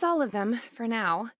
That's all of them, for now.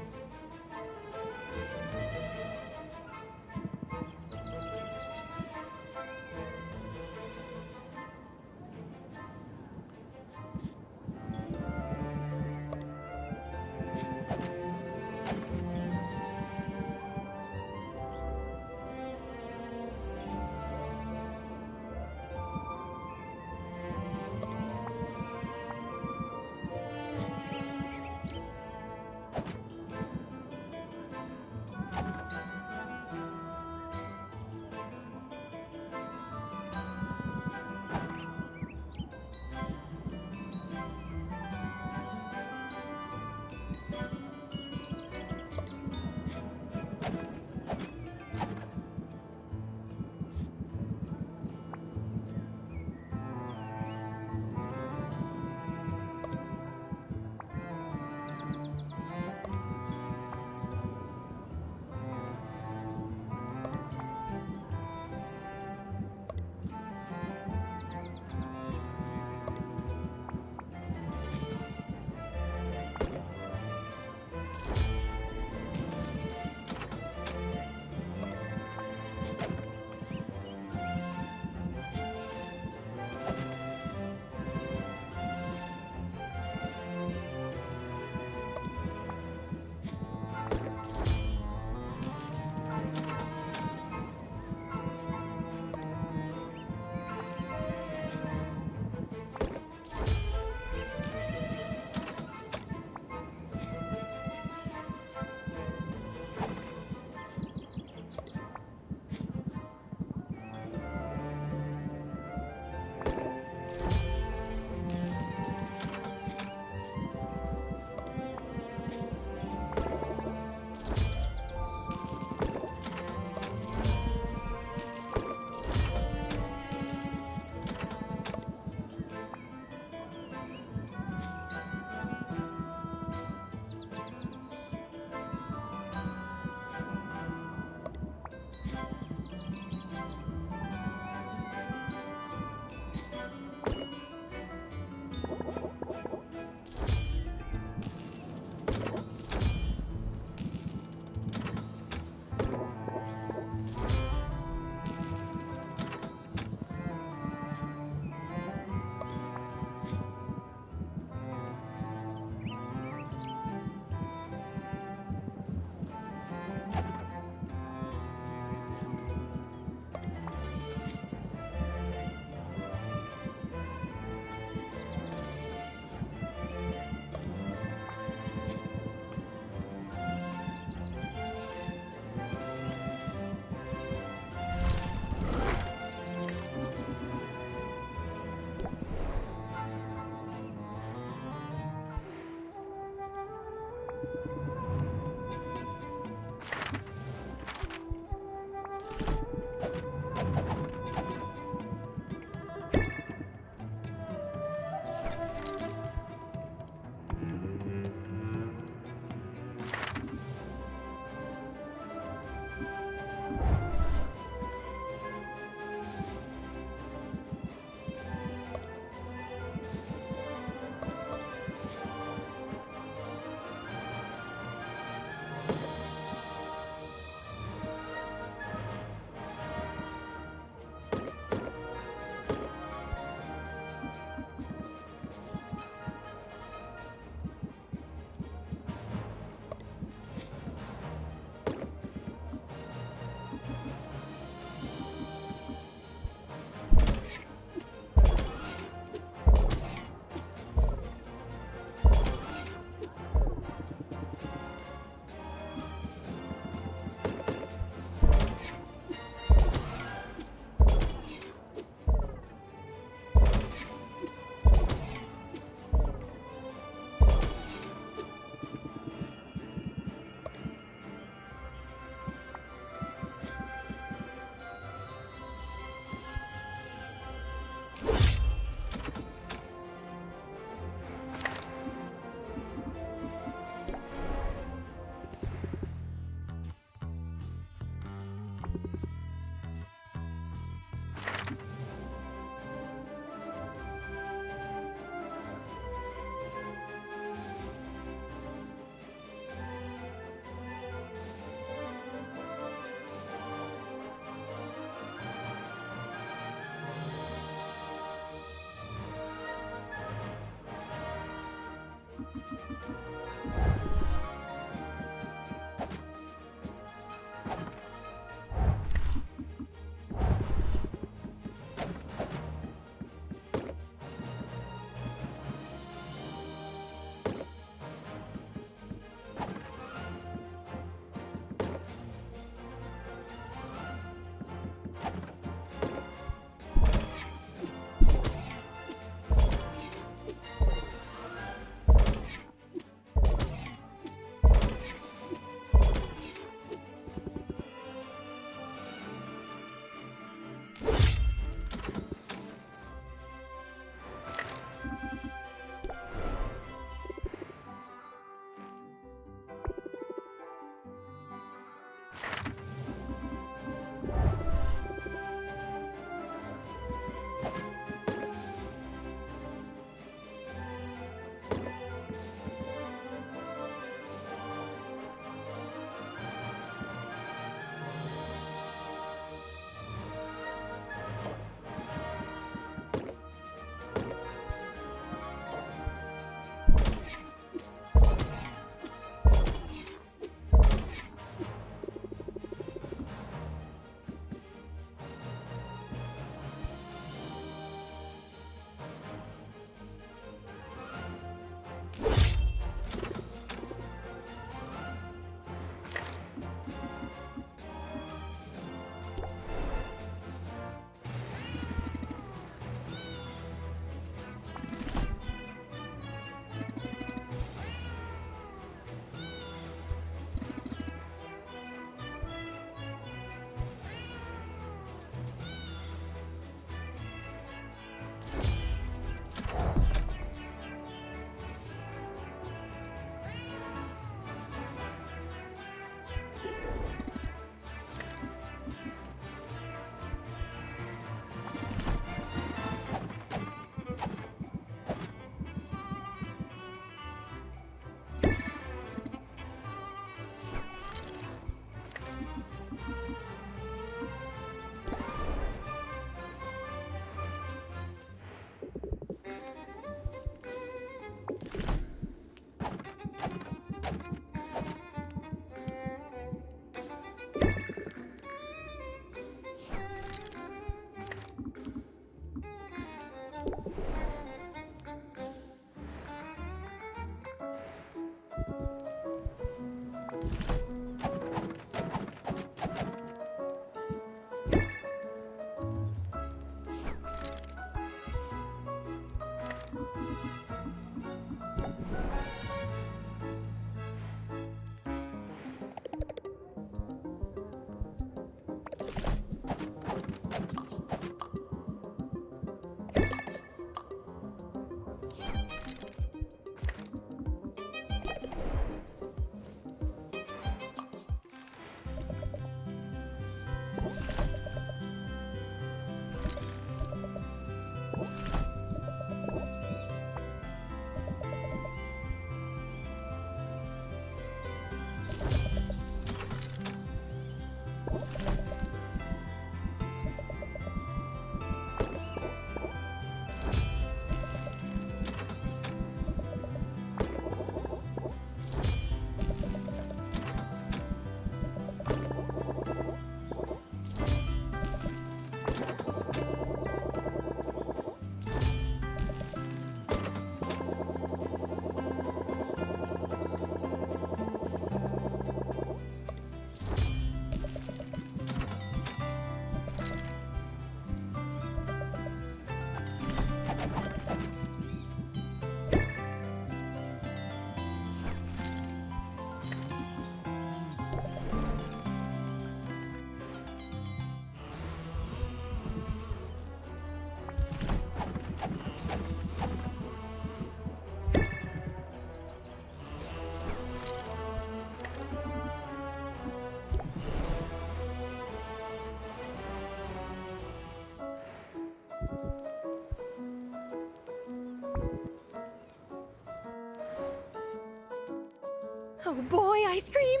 Oh boy, ice cream!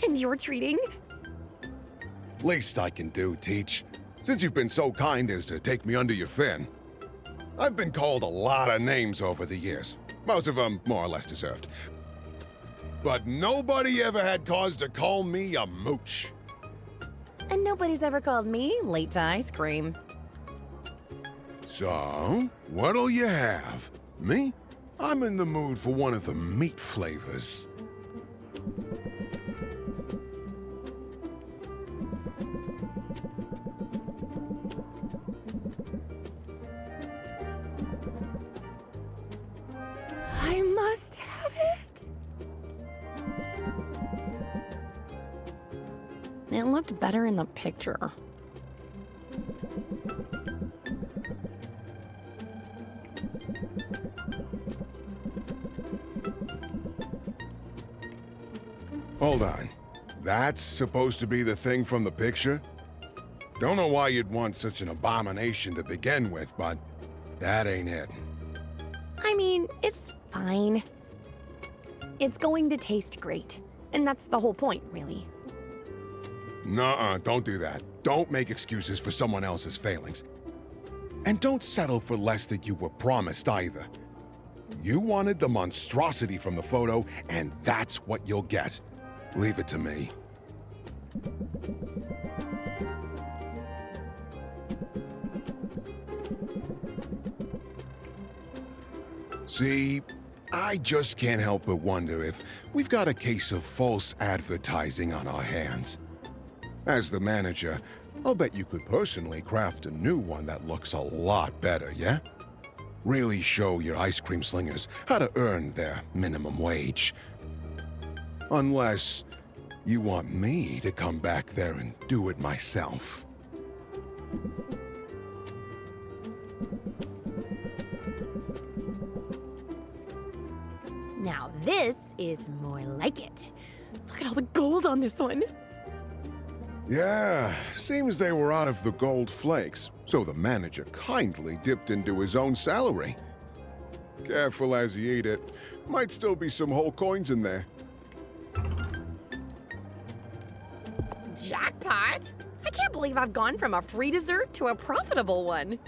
And you're treating? Least I can do, Teach, since you've been so kind as to take me under your fin. I've been called a lot of names over the years. Most of them more or less deserved. But nobody ever had cause to call me a mooch. And nobody's ever called me late to ice cream. So, what'll you have? Me? I'm in the mood for one of the meat flavors. I must have it. It looked better in the picture. Hold on. That's supposed to be the thing from the picture? Don't know why you'd want such an abomination to begin with, but that ain't it. I mean, it's fine. It's going to taste great. And that's the whole point, really. Nuh-uh, don't do that. Don't make excuses for someone else's failings. And don't settle for less than you were promised either. You wanted the monstrosity from the photo, and that's what you'll get. Leave it to me. See, I just can't help but wonder if we've got a case of false advertising on our hands. As the manager, I'll bet you could personally craft a new one that looks a lot better, yeah? Really show your ice cream slingers how to earn their minimum wage. Unless you want me to come back there and do it myself. Now this is more like it. Look at all the gold on this one. Yeah, seems they were out of the gold flakes, so the manager kindly dipped into his own salary. Careful as you eat it. Might still be some whole coins in there. Jackpot! I can't believe I've gone from a free dessert to a profitable one.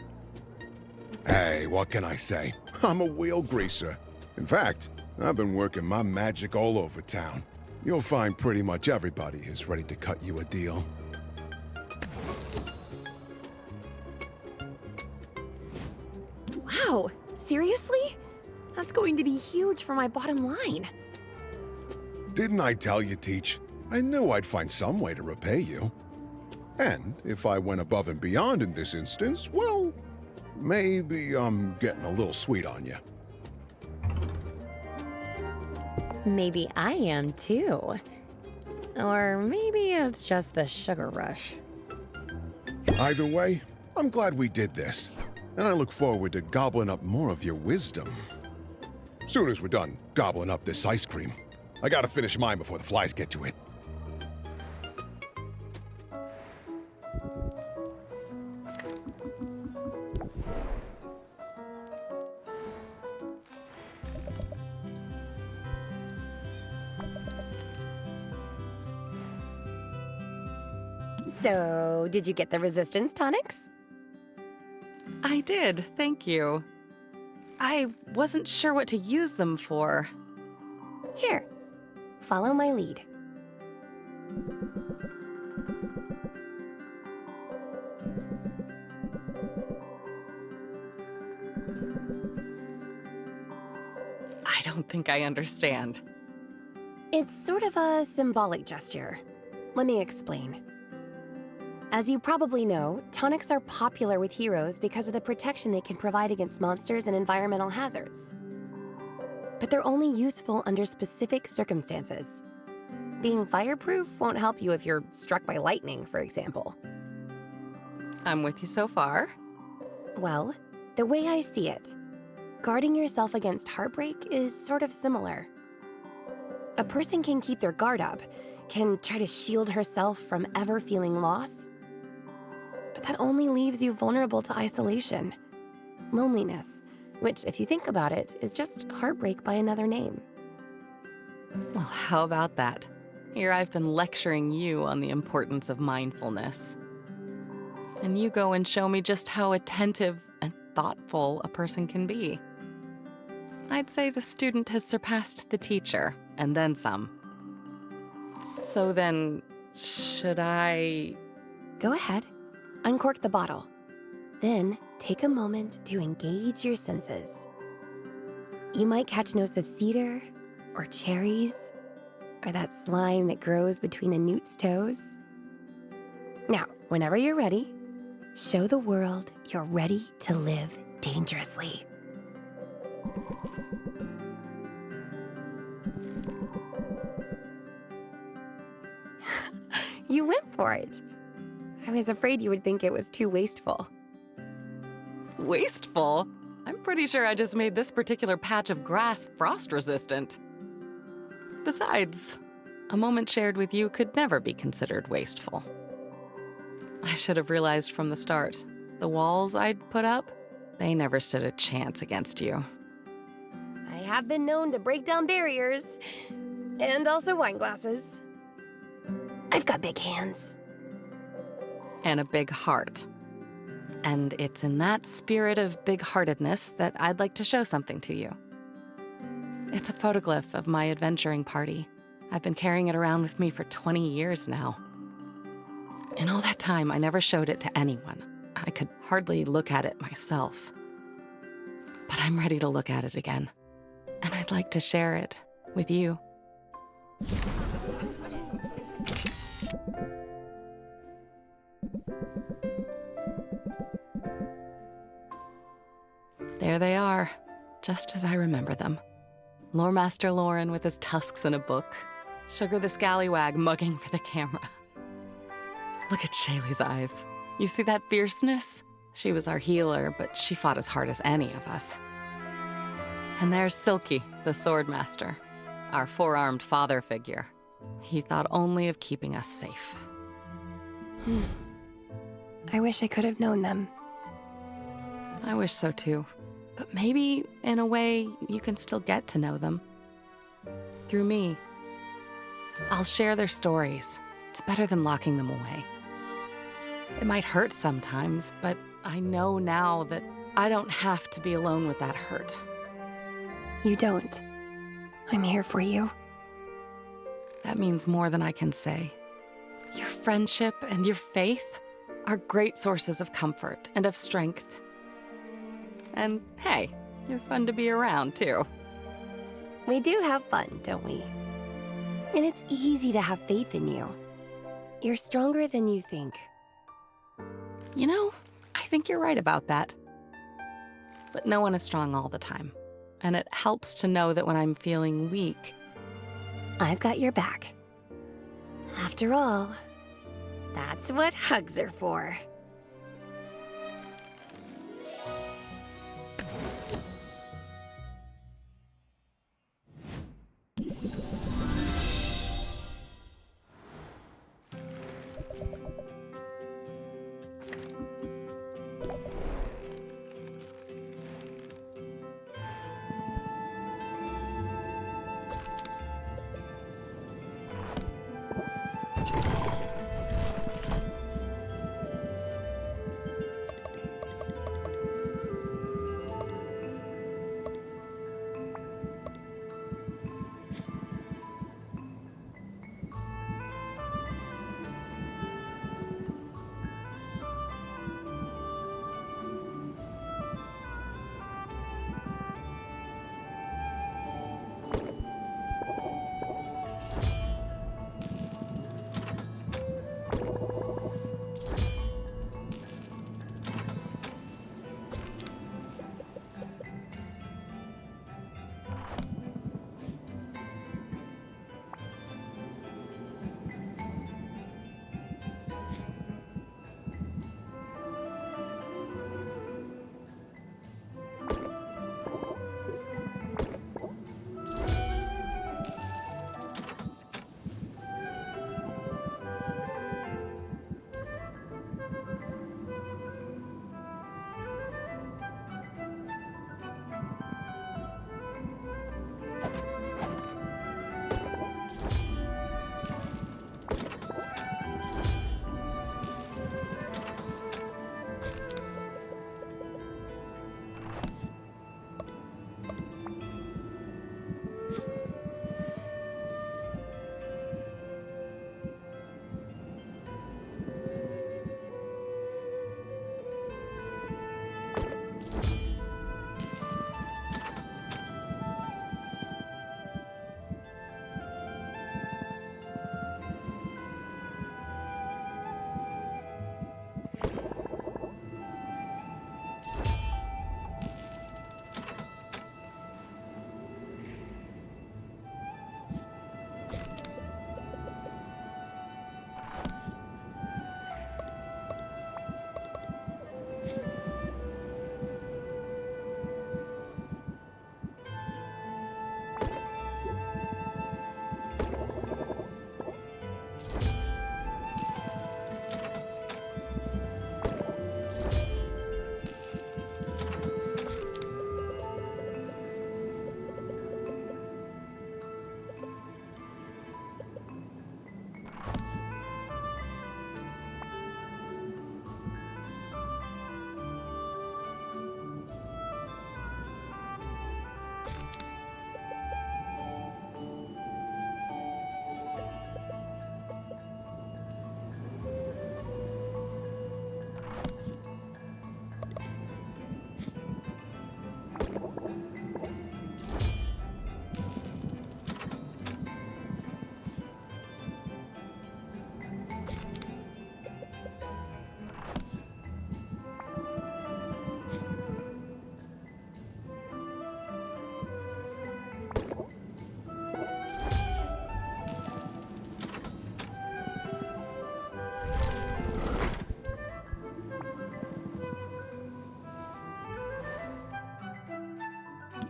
Hey, what can I say? I'm a wheel greaser. In fact, I've been working my magic all over town. You'll find pretty much everybody is ready to cut you a deal. Wow, seriously? That's going to be huge for my bottom line. Didn't I tell you, Teach? I knew I'd find some way to repay you. And if I went above and beyond in this instance, well, maybe I'm getting a little sweet on you. Maybe I am too. Or maybe it's just the sugar rush. Either way, I'm glad we did this. And I look forward to gobbling up more of your wisdom. Soon as we're done gobbling up this ice cream. I gotta finish mine before the flies get to it. So, did you get the resistance tonics? I did, thank you. I wasn't sure what to use them for. Here, follow my lead. I don't think I understand. It's sort of a symbolic gesture. Let me explain. As you probably know, tonics are popular with heroes because of the protection they can provide against monsters and environmental hazards. But they're only useful under specific circumstances. Being fireproof won't help you if you're struck by lightning, for example. I'm with you so far. Well, the way I see it, guarding yourself against heartbreak is sort of similar. A person can keep their guard up, can try to shield herself from ever feeling loss, but that only leaves you vulnerable to isolation, loneliness, which, if you think about it, is just heartbreak by another name. Well, how about that? Here I've been lecturing you on the importance of mindfulness. And you go and show me just how attentive and thoughtful a person can be. I'd say the student has surpassed the teacher, and then some. So then, should I... Go ahead, uncork the bottle. Then take a moment to engage your senses. You might catch notes of cedar, or cherries, or that slime that grows between a newt's toes. Now, whenever you're ready, show the world you're ready to live dangerously. You went for it. I was afraid you would think it was too wasteful. Wasteful? I'm pretty sure I just made this particular patch of grass frost-resistant. Besides, a moment shared with you could never be considered wasteful. I should have realized from the start. The walls I'd put up, they never stood a chance against you. I have been known to break down barriers, and also wine glasses. I've got big hands. And a big heart. And it's in that spirit of big-heartedness that I'd like to show something to you. It's a photoglyph of my adventuring party. I've been carrying it around with me for 20 years now. In all that time, I never showed it to anyone. I could hardly look at it myself. But I'm ready to look at it again. And I'd like to share it with you. There they are, just as I remember them. Lore Master Lauren with his tusks and a book. Sugar the Scallywag mugging for the camera. Look at Shaylee's eyes. You see that fierceness? She was our healer, but she fought as hard as any of us. And there's Silky, the Sword Master, our four-armed father figure. He thought only of keeping us safe. I wish I could have known them. I wish so too. But maybe, in a way, you can still get to know them. Through me. I'll share their stories. It's better than locking them away. It might hurt sometimes, but I know now that I don't have to be alone with that hurt. You don't. I'm here for you. That means more than I can say. Your friendship and your faith are great sources of comfort and of strength. And hey, you're fun to be around, too. We do have fun, don't we? And it's easy to have faith in you. You're stronger than you think. You know, I think you're right about that. But no one is strong all the time. And it helps to know that when I'm feeling weak, I've got your back. After all, that's what hugs are for.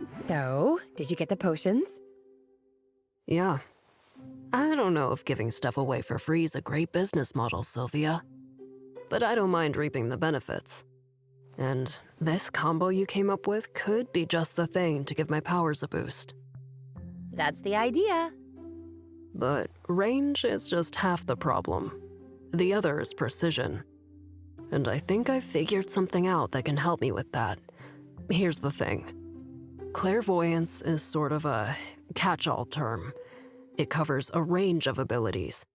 So, did you get the potions? Yeah. I don't know if giving stuff away for free is a great business model, Sylvia. But I don't mind reaping the benefits. And this combo you came up with could be just the thing to give my powers a boost. That's the idea. But range is just half the problem. The other is precision. And I think I figured something out that can help me with that. Here's the thing. Clairvoyance is sort of a catch-all term. It covers a range of abilities.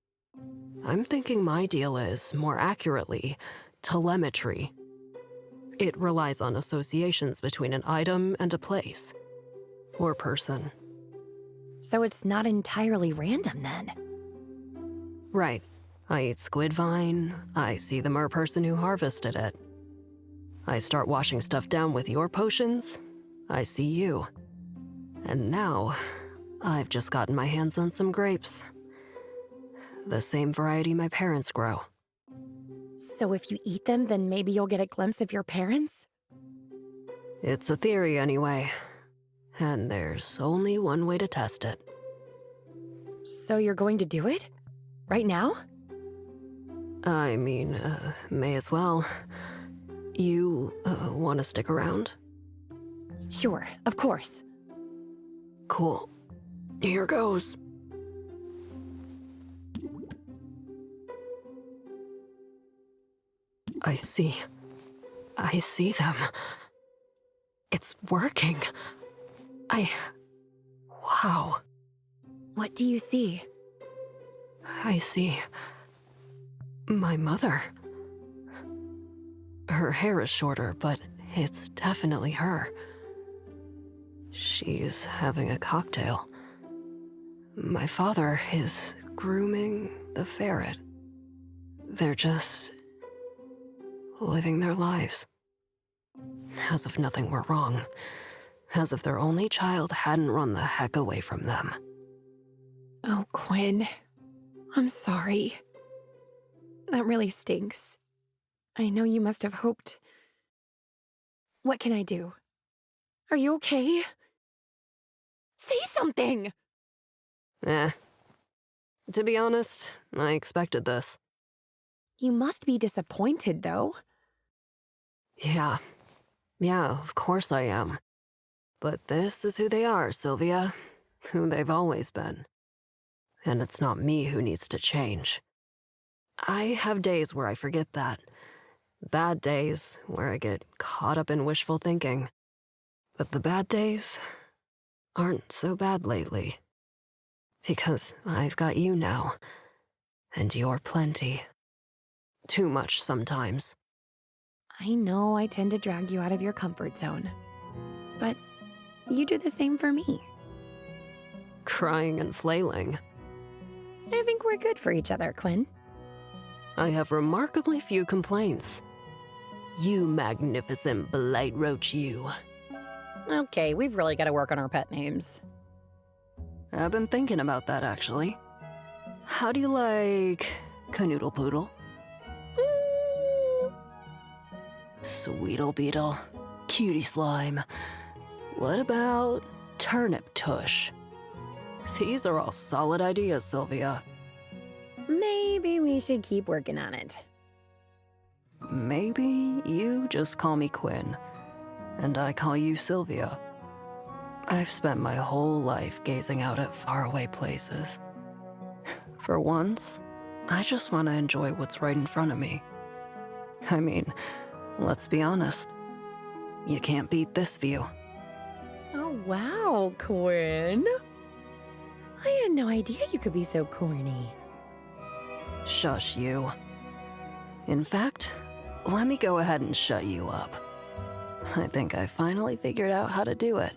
I'm thinking my deal is, more accurately, telemetry. It relies on associations between an item and a place. Or person. So it's not entirely random then. Right. I eat squid vine, I see the merperson who harvested it. I start washing stuff down with your potions, I see you. And now, I've just gotten my hands on some grapes. The same variety my parents grow. So if you eat them, then maybe you'll get a glimpse of your parents? It's a theory anyway. And there's only one way to test it. So you're going to do it? Right now? I mean, may as well. You, want to stick around? Sure, of course. Cool. Here goes. I see them. It's working. Wow. What do you see? I see my mother. Her hair is shorter, but it's definitely her. She's having a cocktail. My father is grooming the ferret. They're just living their lives. As if nothing were wrong. As if their only child hadn't run the heck away from them. Oh, Quinn. I'm sorry. That really stinks. I know you must have hoped. What can I do? Are you okay? Say something! To be honest, I expected this. You must be disappointed, though. Yeah, of course I am. But this is who they are, Sylvia. Who they've always been. And it's not me who needs to change. I have days where I forget that. Bad days where I get caught up in wishful thinking. But the bad days aren't so bad lately. Because I've got you now. And you're plenty. Too much sometimes. I know I tend to drag you out of your comfort zone. But you do the same for me. Crying and flailing. I think we're good for each other, Quinn. I have remarkably few complaints. You magnificent blight roach, you. Okay, we've really got to work on our pet names. I've been thinking about that, actually. How do you like Canoodle Poodle? Sweetle Beetle? Cutie Slime? What about Turnip Tush? These are all solid ideas, Sylvia. Maybe we should keep working on it. Maybe you just call me Quinn, and I call you Sylvia. I've spent my whole life gazing out at faraway places. For once, I just want to enjoy what's right in front of me. I mean, let's be honest. You can't beat this view. Oh, wow, Quinn. I had no idea you could be so corny. Shush you. In fact, let me go ahead and shut you up. I think I finally figured out how to do it.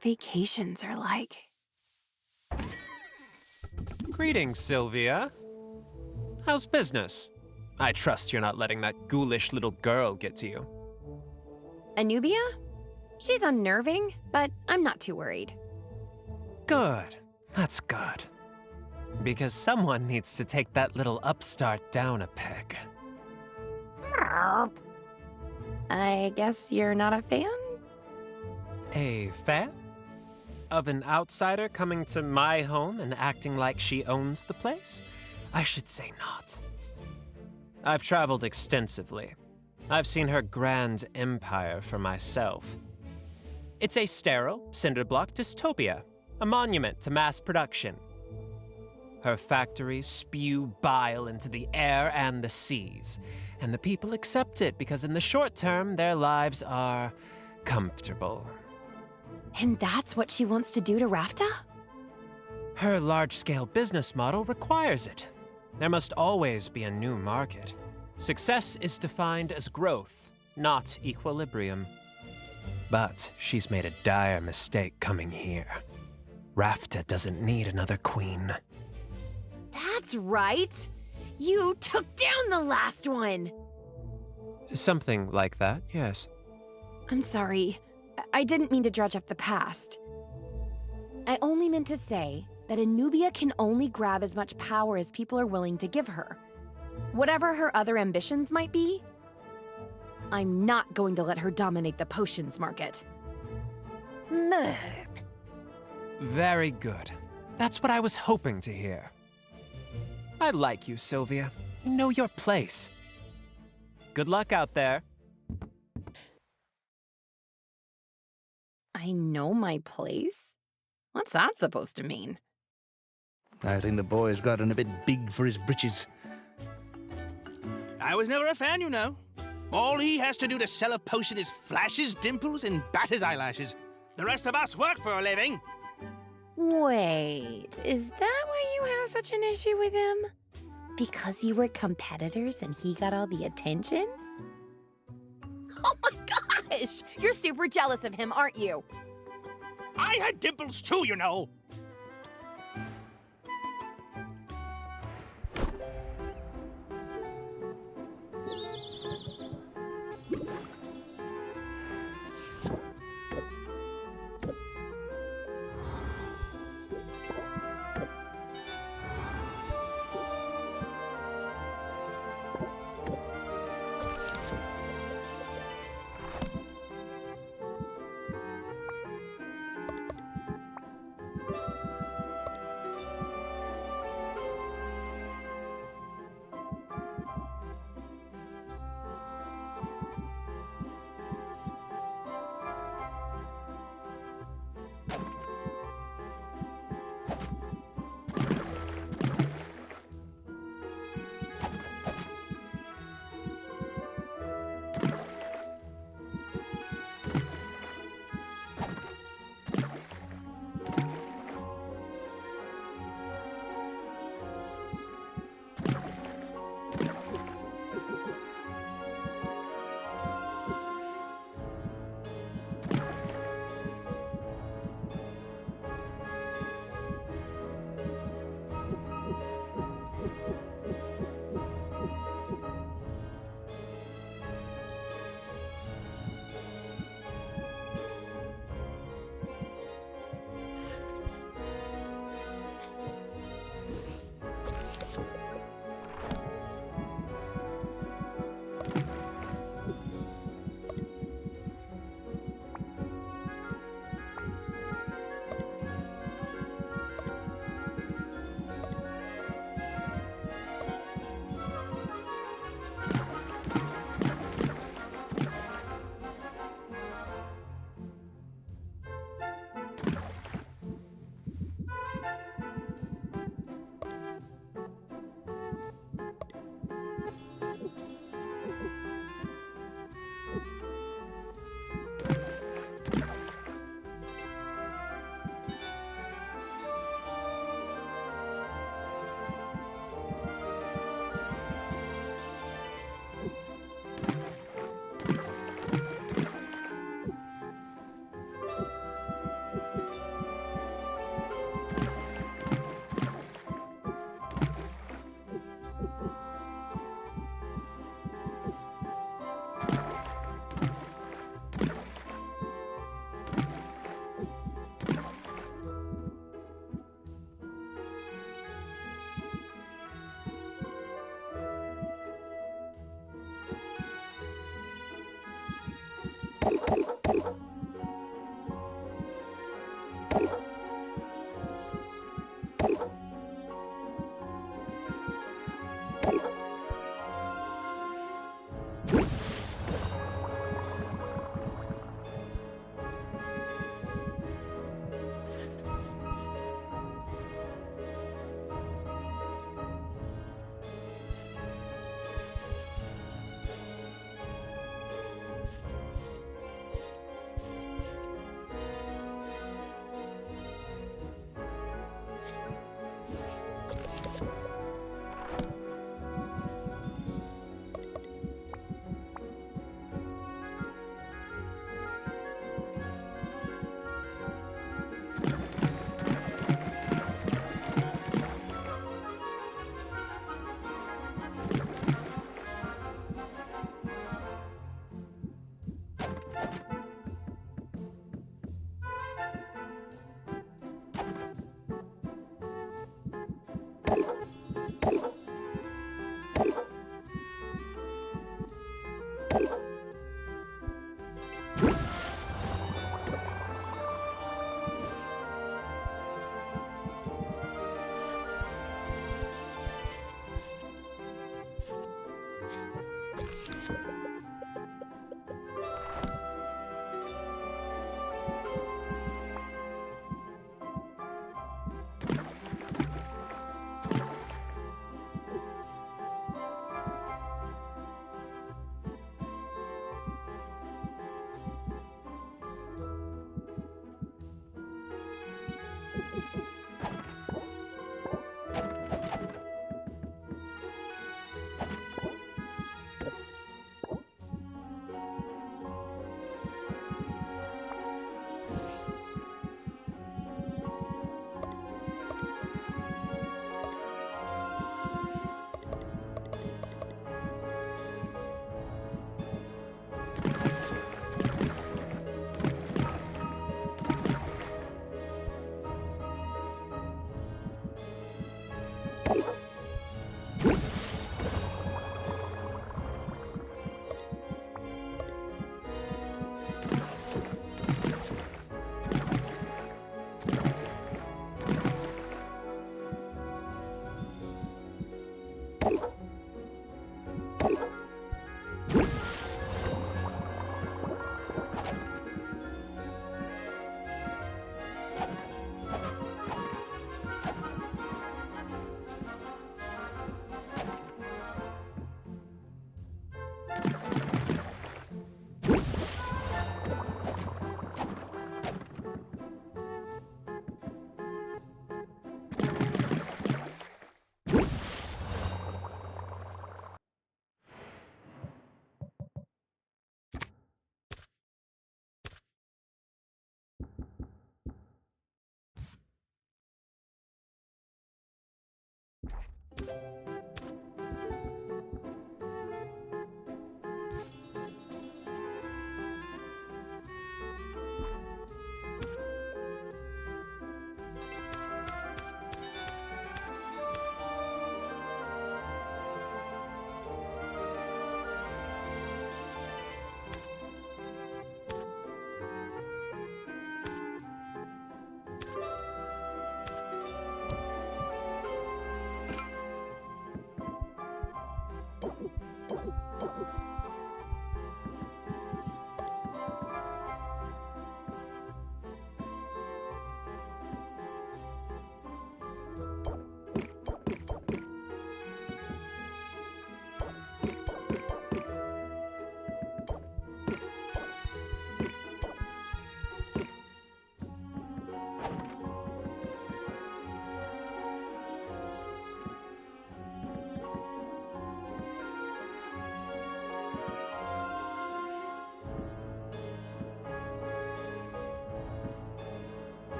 vacations are like. Greetings, Sylvia. How's business? I trust you're not letting that ghoulish little girl get to you. Anubia? She's unnerving, but I'm not too worried. Good. That's good. Because someone needs to take that little upstart down a peg. I guess you're not a fan? A fan? Of an outsider coming to my home and acting like she owns the place? I should say not. I've traveled extensively. I've seen her grand empire for myself. It's a sterile, cinder-block dystopia, a monument to mass production. Her factories spew bile into the air and the seas, and the people accept it because in the short term, their lives are comfortable. And that's what she wants to do to Rafta? Her large-scale business model requires it. There must always be a new market. Success is defined as growth, not equilibrium. But she's made a dire mistake coming here. Rafta doesn't need another queen. That's right! You took down the last one! Something like that, yes. I'm sorry. I didn't mean to dredge up the past. I only meant to say that Anubia can only grab as much power as people are willing to give her. Whatever her other ambitions might be, I'm not going to let her dominate the potions market. Merp. Very good. That's what I was hoping to hear. I like you, Sylvia. You know your place. Good luck out there. I know my place? What's that supposed to mean? I think the boy's gotten a bit big for his britches. I was never a fan, you know. All he has to do to sell a potion is flash his dimples and bat his eyelashes. The rest of us work for a living. Wait, is that why you have such an issue with him? Because you were competitors and he got all the attention? Oh my gosh! You're super jealous of him, aren't you? I had dimples too, you know.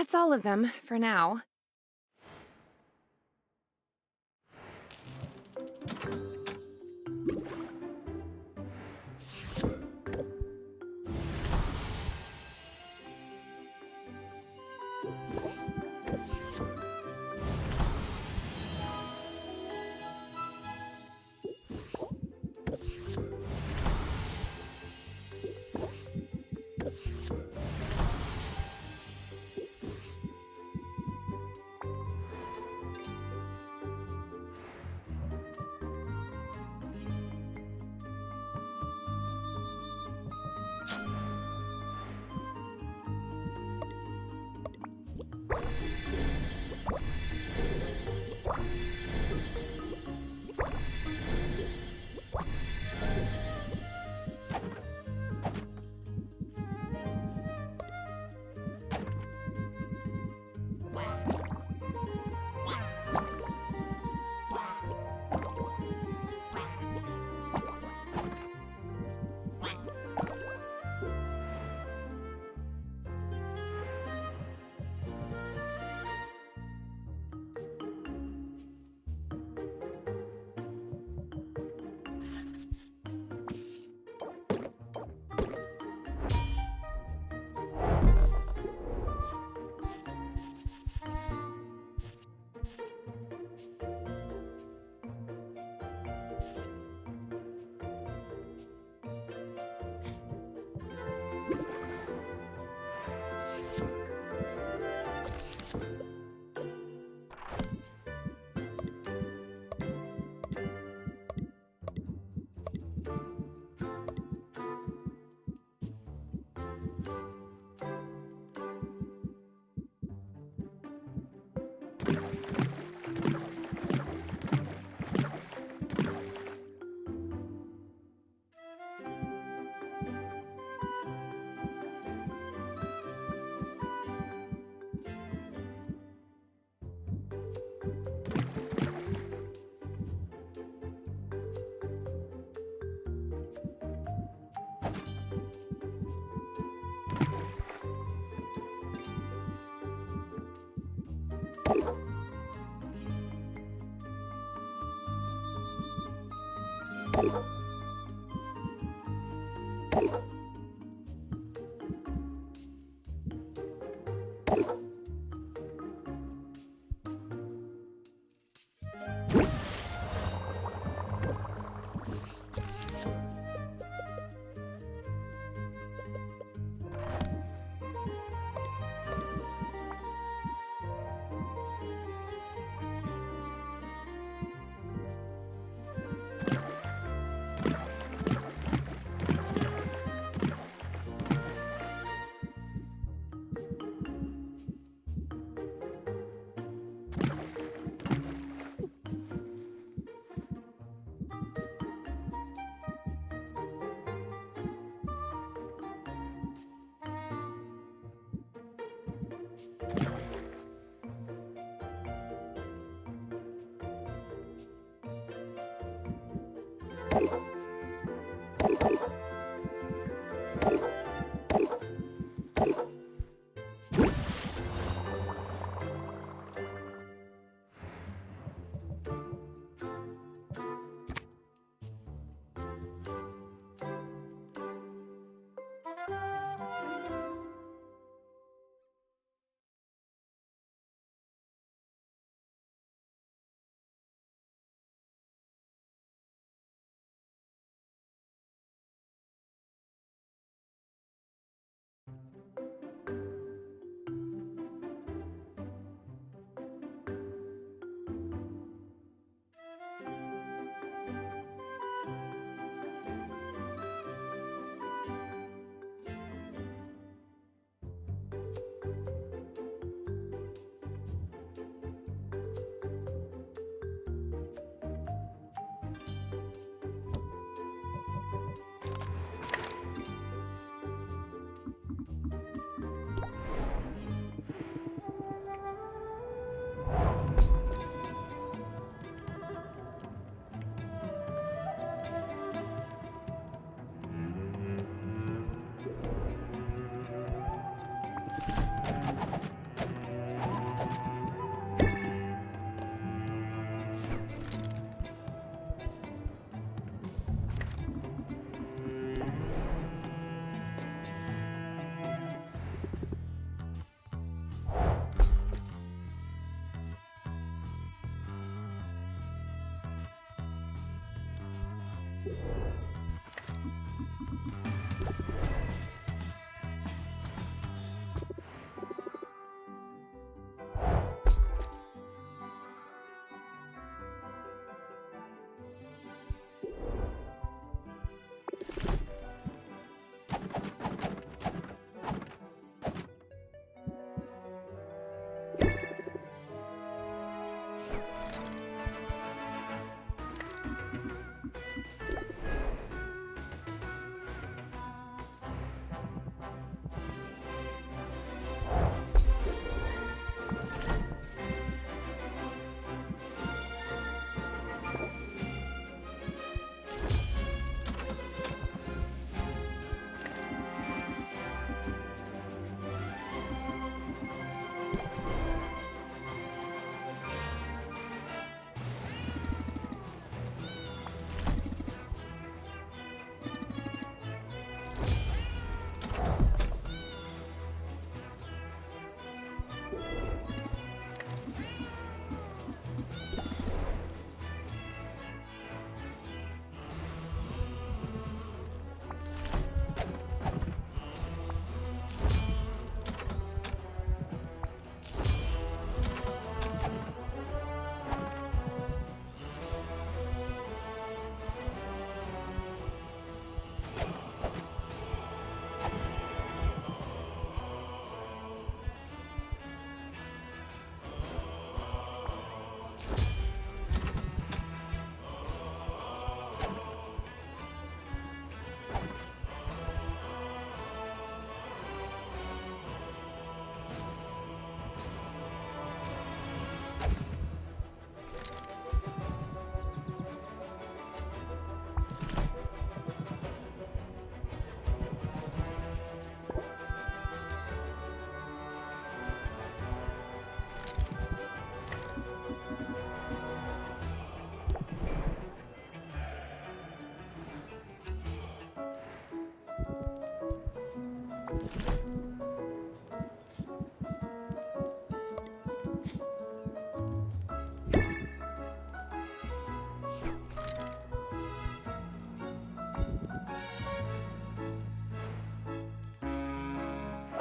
That's all of them, for now.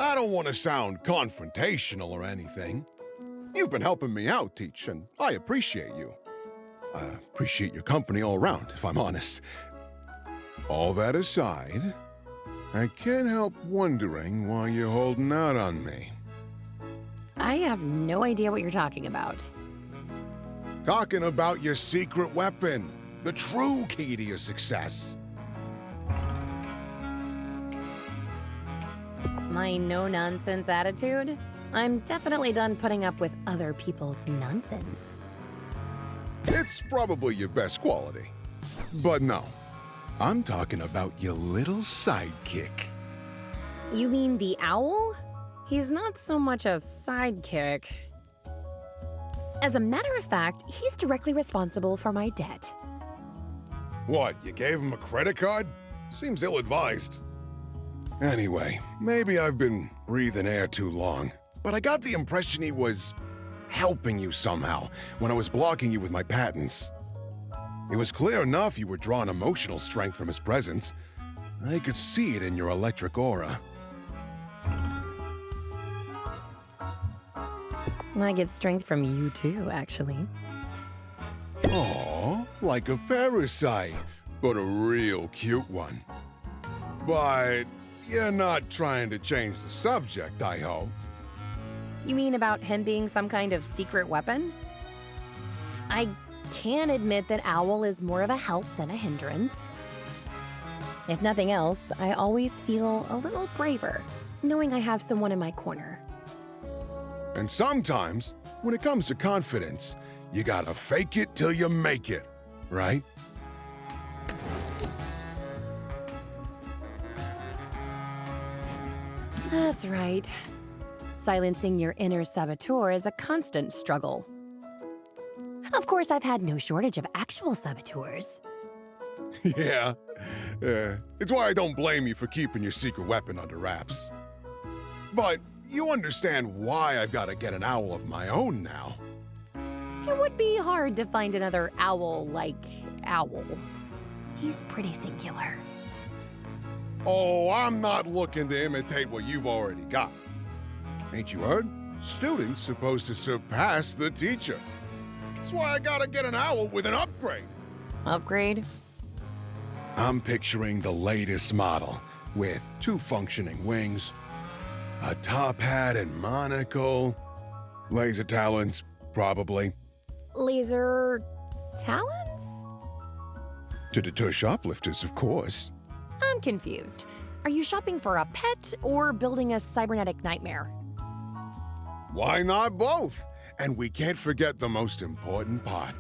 I don't want to sound confrontational or anything. You've been helping me out, Teach, and I appreciate you. I appreciate your company all around, if I'm honest. All that aside, I can't help wondering why you're holding out on me. I have no idea what you're talking about. Talking about your secret weapon, the true key to your success. My no-nonsense attitude? I'm definitely done putting up with other people's nonsense. It's probably your best quality. But no, I'm talking about your little sidekick. You mean the owl? He's not so much a sidekick. As a matter of fact, he's directly responsible for my debt. What, you gave him a credit card? Seems ill-advised. Anyway, maybe I've been breathing air too long, but I got the impression he was helping you somehow when I was blocking you with my patents. It was clear enough you were drawing emotional strength from his presence. I could see it in your electric aura. I get strength from you too, actually. Aw, like a parasite, but a real cute one. But you're not trying to change the subject, I hope. You mean about him being some kind of secret weapon? I can admit that Owl is more of a help than a hindrance. If nothing else, I always feel a little braver, knowing I have someone in my corner. And sometimes, when it comes to confidence, you gotta fake it till you make it, right? That's right. Silencing your inner saboteur is a constant struggle. Of course, I've had no shortage of actual saboteurs. Yeah. It's why I don't blame you for keeping your secret weapon under wraps. But you understand why I've got to get an owl of my own now. It would be hard to find another owl like Owl. He's pretty singular. Oh, I'm not looking to imitate what you've already got. Ain't you heard? Students supposed to surpass the teacher. That's why I gotta get an owl with an upgrade. Upgrade? I'm picturing the latest model with 2 functioning wings, a top hat and monocle, laser talons, probably. Laser talons? To deter shoplifters, of course. I'm confused. Are you shopping for a pet or building a cybernetic nightmare? Why not both? And we can't forget the most important part.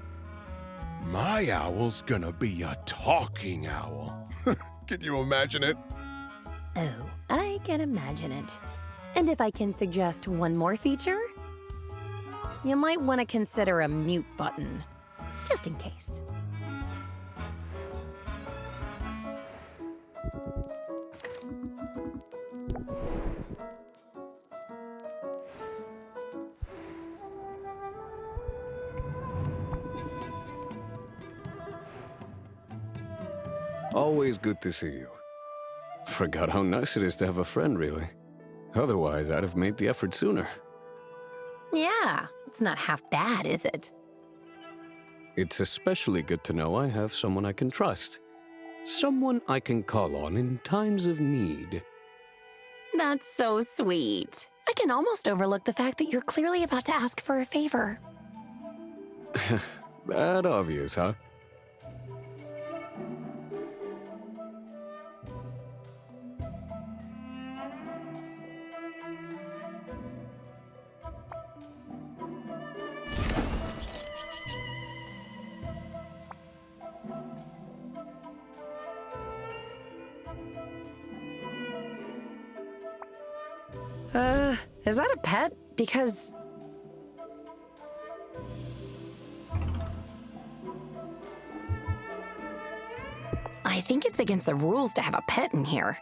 My owl's gonna be a talking owl. Can you imagine it? Oh, I can imagine it. And if I can suggest one more feature, you might want to consider a mute button, just in case. Always good to see you. Forgot how nice it is to have a friend, really. Otherwise, I'd have made the effort sooner. Yeah, it's not half bad, is it? It's especially good to know I have someone I can trust. Someone I can call on in times of need. That's so sweet. I can almost overlook the fact that you're clearly about to ask for a favor. That obvious, huh? Is that a pet? Because... I think it's against the rules to have a pet in here.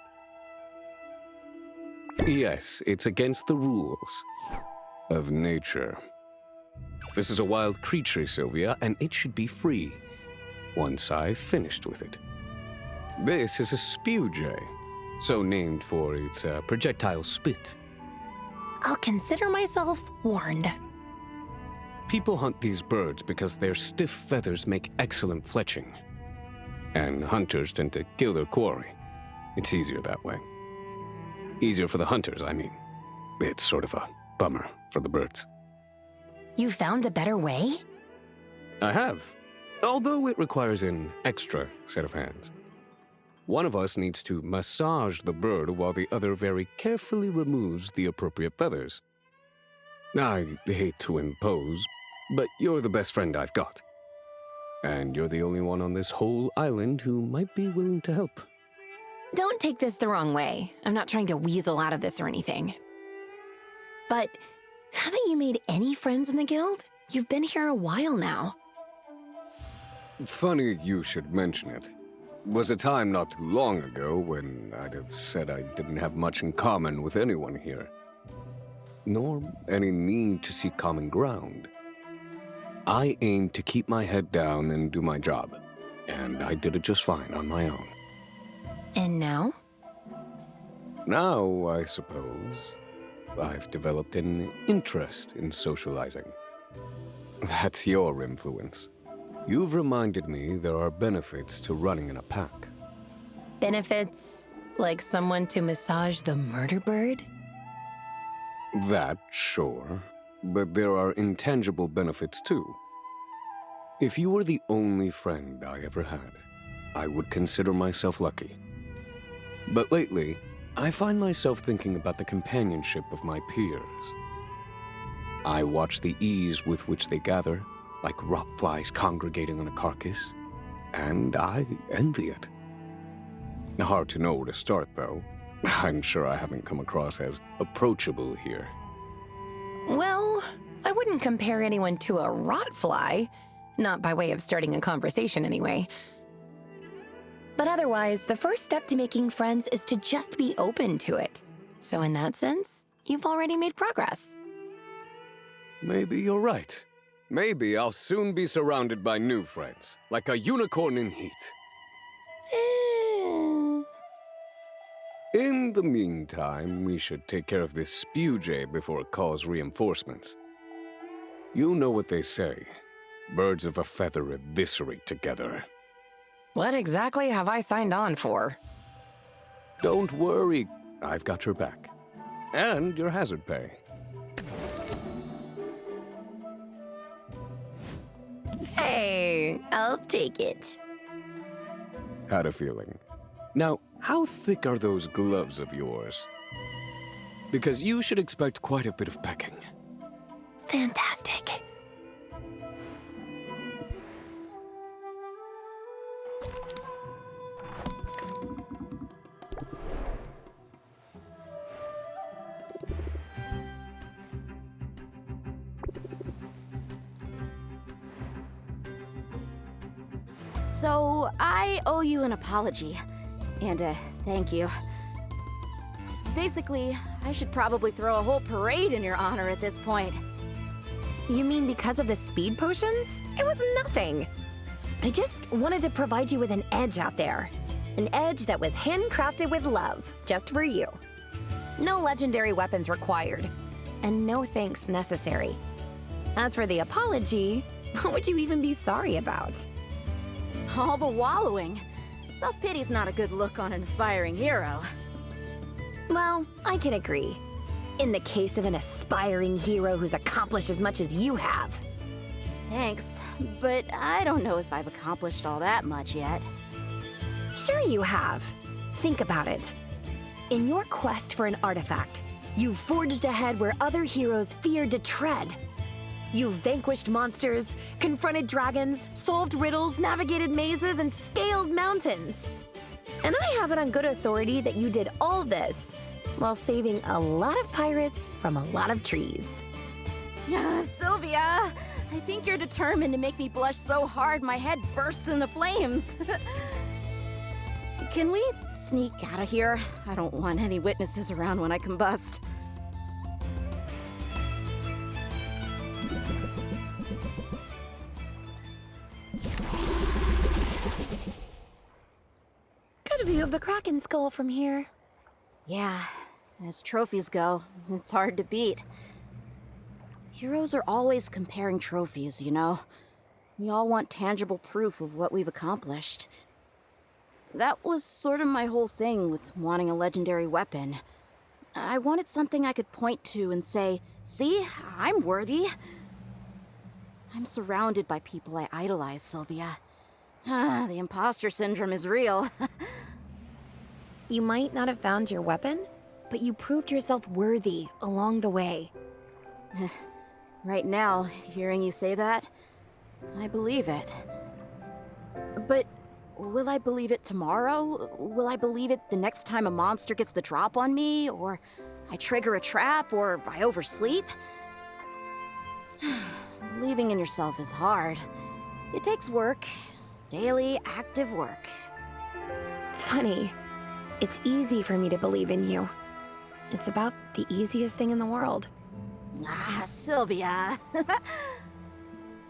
Yes, it's against the rules of nature. This is a wild creature, Sylvia, and it should be free once I've finished with it. This is a spew jay, so named for its projectile spit. I'll consider myself warned. People hunt these birds because their stiff feathers make excellent fletching. And hunters tend to kill their quarry. It's easier that way. Easier for the hunters, I mean. It's sort of a bummer for the birds. You found a better way? I have, although it requires an extra set of hands. One of us needs to massage the bird while the other very carefully removes the appropriate feathers. I hate to impose, but you're the best friend I've got. And you're the only one on this whole island who might be willing to help. Don't take this the wrong way. I'm not trying to weasel out of this or anything. But haven't you made any friends in the guild? You've been here a while now. Funny you should mention it. Was a time not too long ago when I'd have said I didn't have much in common with anyone here. Nor any need to seek common ground. I aimed to keep my head down and do my job, and I did it just fine on my own. And now? Now, I suppose, I've developed an interest in socializing. That's your influence. You've reminded me there are benefits to running in a pack. Benefits? Like someone to massage the murder bird? That, sure. But there are intangible benefits too. If you were the only friend I ever had, I would consider myself lucky. But lately, I find myself thinking about the companionship of my peers. I watch the ease with which they gather, like rot flies congregating on a carcass, and I envy it. Hard to know where to start, though. I'm sure I haven't come across as approachable here. Well, I wouldn't compare anyone to a rot fly. Not by way of starting a conversation, anyway. But otherwise, the first step to making friends is to just be open to it. So in that sense, you've already made progress. Maybe you're right. Maybe I'll soon be surrounded by new friends, like a unicorn in heat. In the meantime, we should take care of this spew jay before it calls reinforcements. You know what they say. Birds of a feather eviscerate together. What exactly have I signed on for? Don't worry, I've got your back. And your hazard pay. Hey, I'll take it. Had a feeling. Now, how thick are those gloves of yours? Because you should expect quite a bit of pecking. Fantastic. So, I owe you an apology. And a thank you. Basically, I should probably throw a whole parade in your honor at this point. You mean because of the speed potions? It was nothing. I just wanted to provide you with an edge out there. An edge that was handcrafted with love, just for you. No legendary weapons required, and no thanks necessary. As for the apology, what would you even be sorry about? All the wallowing. Self-pity's not a good look on an aspiring hero. Well, I can agree. In the case of an aspiring hero who's accomplished as much as you have. Thanks, but I don't know if I've accomplished all that much yet. Sure you have. Think about it. In your quest for an artifact, you've forged ahead where other heroes feared to tread. You've vanquished monsters, confronted dragons, solved riddles, navigated mazes, and scaled mountains. And I have it on good authority that you did all this while saving a lot of pirates from a lot of trees. Sylvia, I think you're determined to make me blush so hard my head bursts into flames. Can we sneak out of here? I don't want any witnesses around when I combust. Good view of the Kraken skull from here. Yeah, as trophies go, it's hard to beat. Heroes are always comparing trophies, you know? We all want tangible proof of what we've accomplished. That was sort of my whole thing with wanting a legendary weapon. I wanted something I could point to and say, see, I'm worthy. I'm surrounded by people I idolize, Sylvia. The imposter syndrome is real. You might not have found your weapon, but you proved yourself worthy along the way. Right now, hearing you say that, I believe it. But will I believe it tomorrow? Will I believe it the next time a monster gets the drop on me? Or I trigger a trap? Or I oversleep? Believing in yourself is hard. It takes work. Daily, active work. Funny. It's easy for me to believe in you. It's about the easiest thing in the world. Sylvia.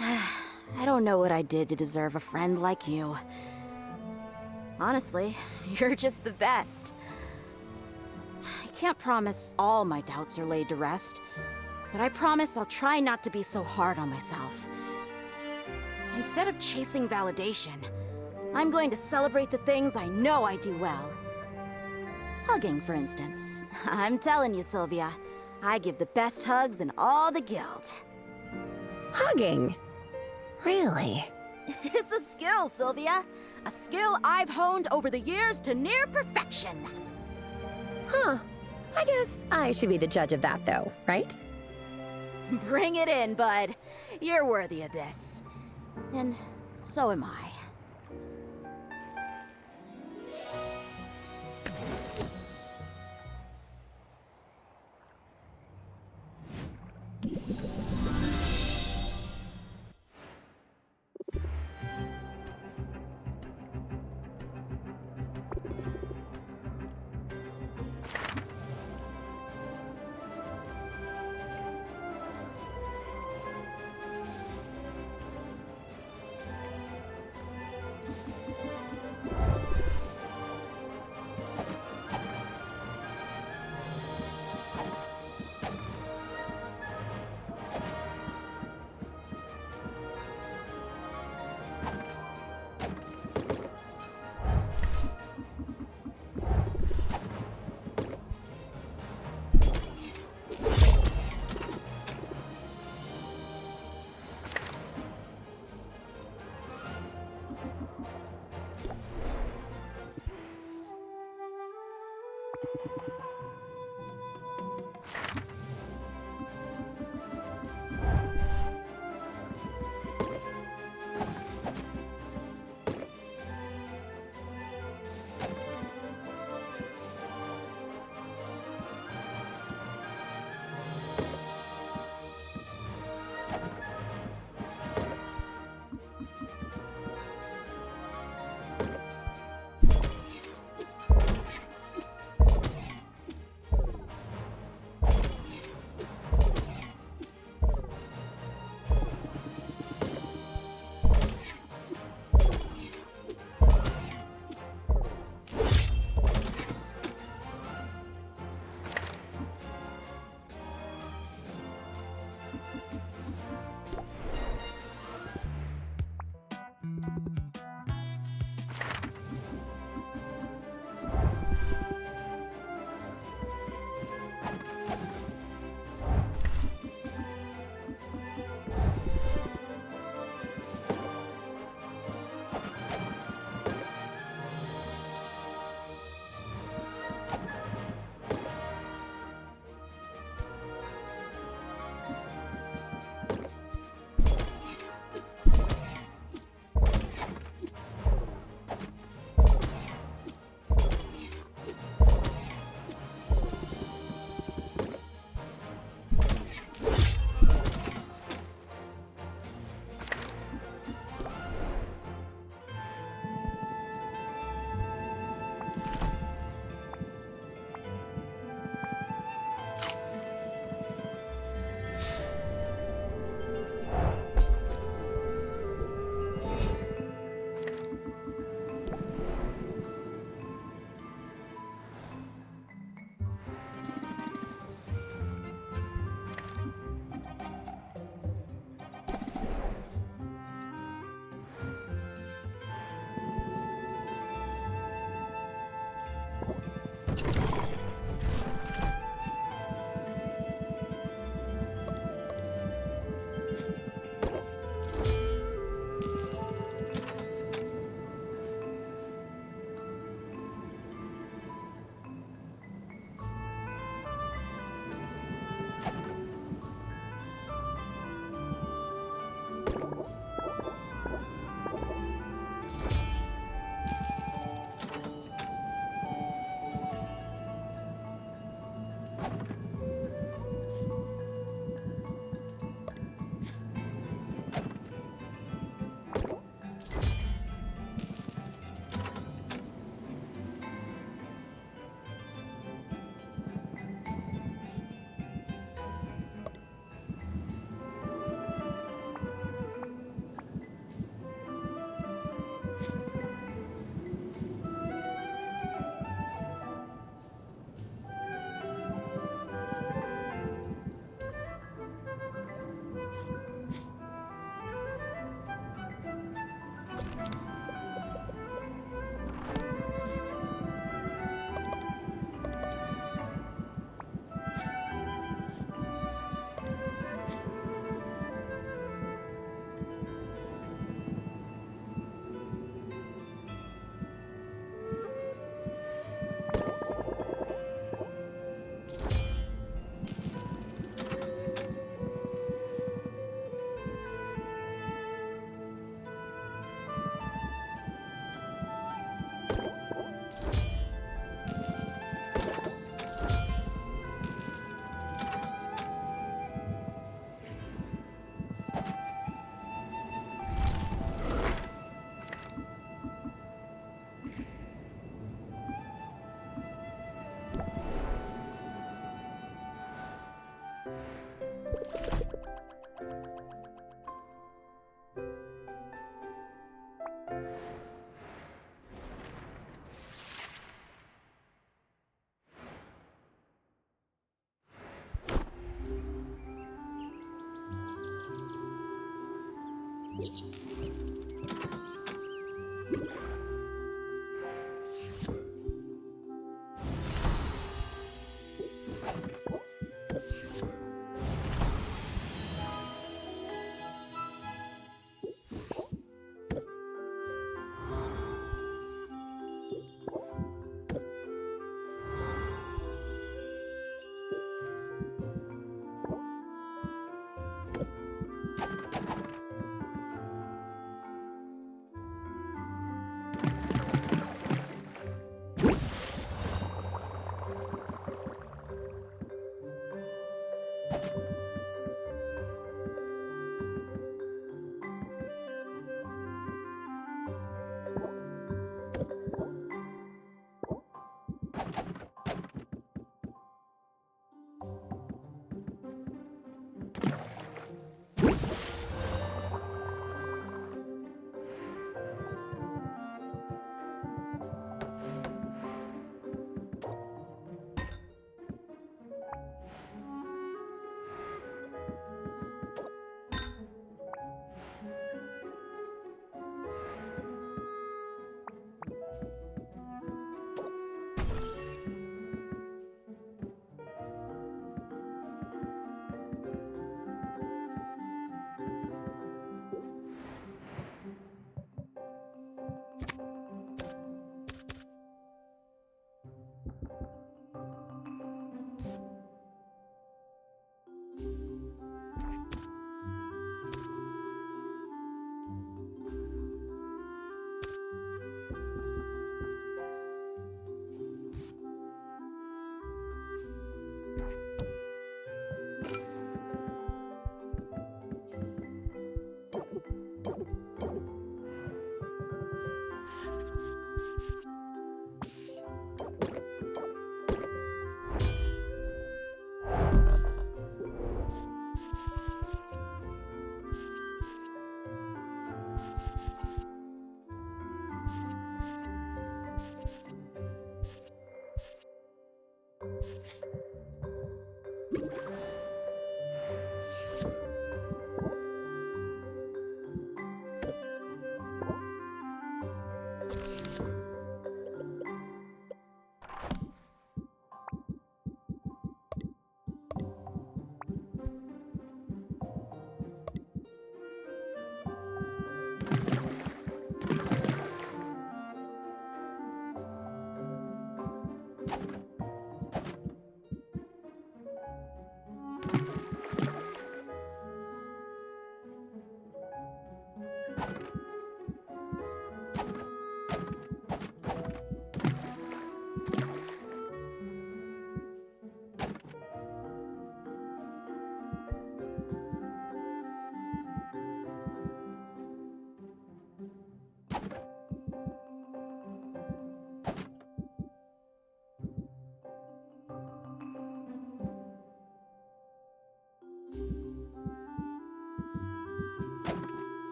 I don't know what I did to deserve a friend like you. Honestly, you're just the best. I can't promise all my doubts are laid to rest, but I promise I'll try not to be so hard on myself. Instead of chasing validation, I'm going to celebrate the things I know I do well. Hugging, for instance. I'm telling you, Sylvia, I give the best hugs in all the guild. Hugging? Really? It's a skill, Sylvia. A skill I've honed over the years to near perfection. Huh. I guess I should be the judge of that, though, right? Bring it in, bud. You're worthy of this. And so am I.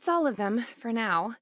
That's all of them, for now.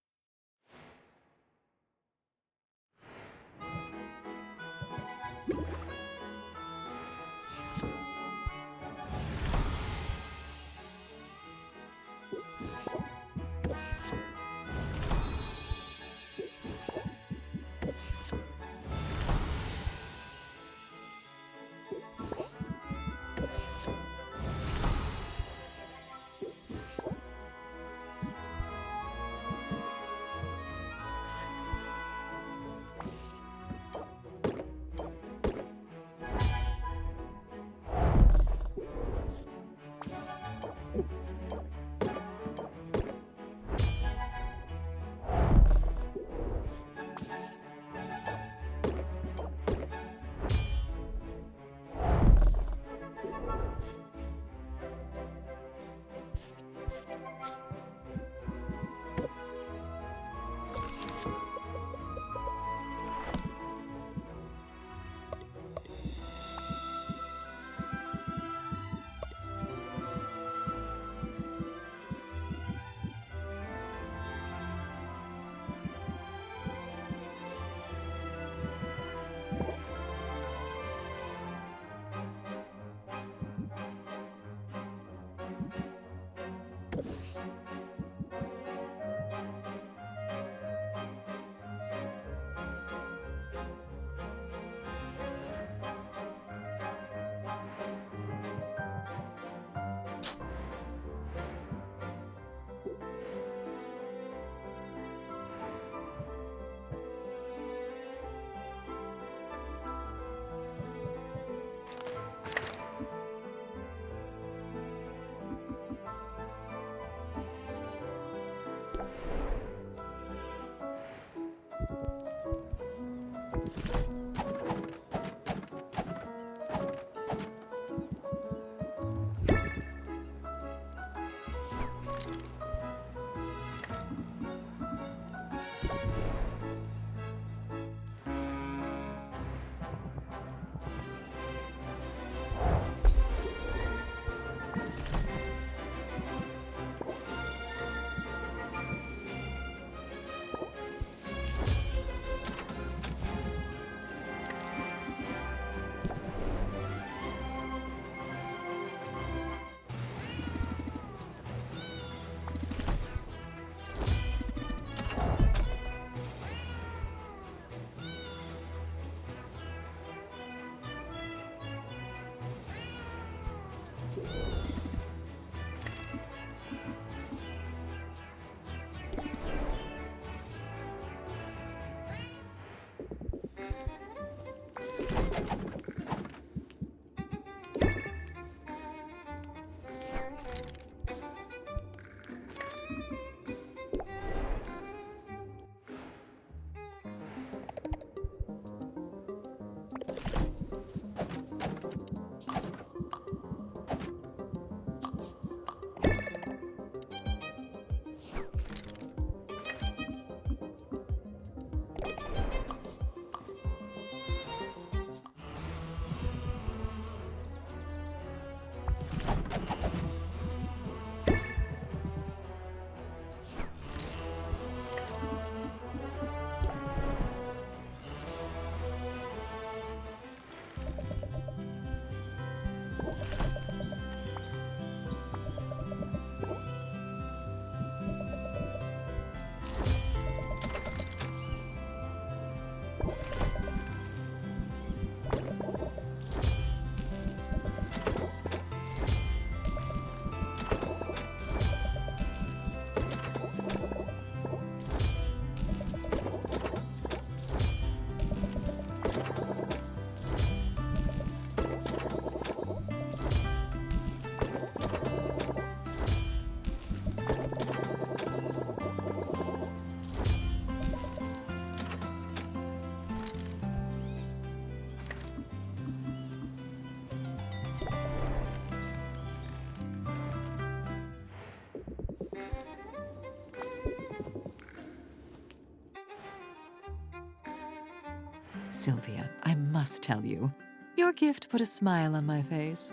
Sylvia, I must tell you, your gift put a smile on my face.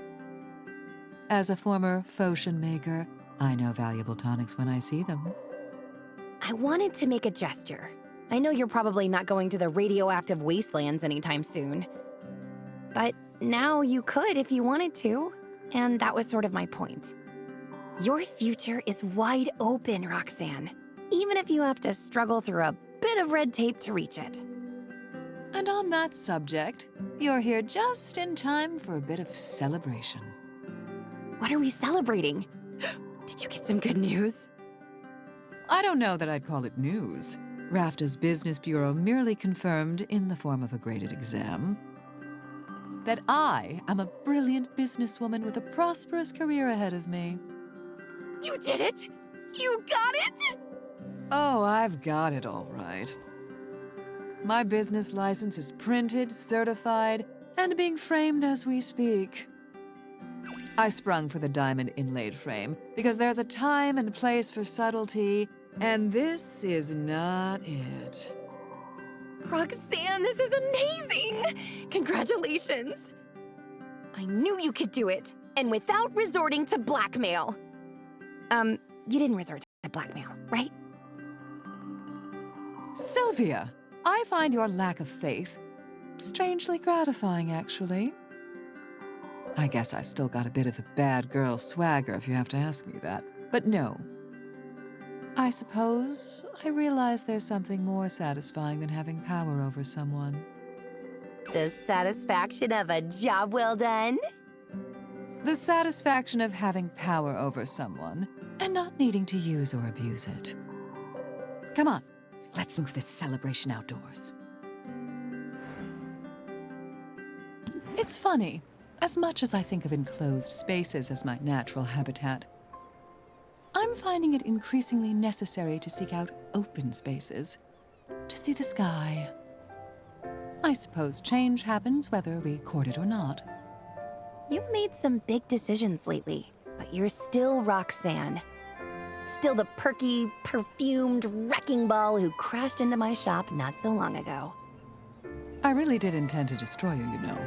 As a former potion maker, I know valuable tonics when I see them. I wanted to make a gesture. I know you're probably not going to the radioactive wastelands anytime soon. But now you could if you wanted to, and that was sort of my point. Your future is wide open, Roxanne, even if you have to struggle through a bit of red tape to reach it. And on that subject, you're here just in time for a bit of celebration. What are we celebrating? Did you get some good news? I don't know that I'd call it news. RAFTA's Business Bureau merely confirmed, in the form of a graded exam, that I am a brilliant businesswoman with a prosperous career ahead of me. You did it! You got it! Oh, I've got it all right. My business license is printed, certified, and being framed as we speak. I sprung for the diamond inlaid frame because there's a time and place for subtlety, and this is not it. Roxanne, this is amazing! Congratulations! I knew you could do it, and without resorting to blackmail. You didn't resort to blackmail, right? Sylvia, I find your lack of faith strangely gratifying, actually. I guess I've still got a bit of the bad girl swagger, if you have to ask me that. But no. I suppose I realize there's something more satisfying than having power over someone. The satisfaction of a job well done? The satisfaction of having power over someone and not needing to use or abuse it. Come on, let's move this celebration outdoors. It's funny. As much as I think of enclosed spaces as my natural habitat, I'm finding it increasingly necessary to seek out open spaces, to see the sky. I suppose change happens whether we court it or not. You've made some big decisions lately, but you're still Roxanne. Still the perky, perfumed wrecking ball who crashed into my shop not so long ago. I really did intend to destroy you, you know.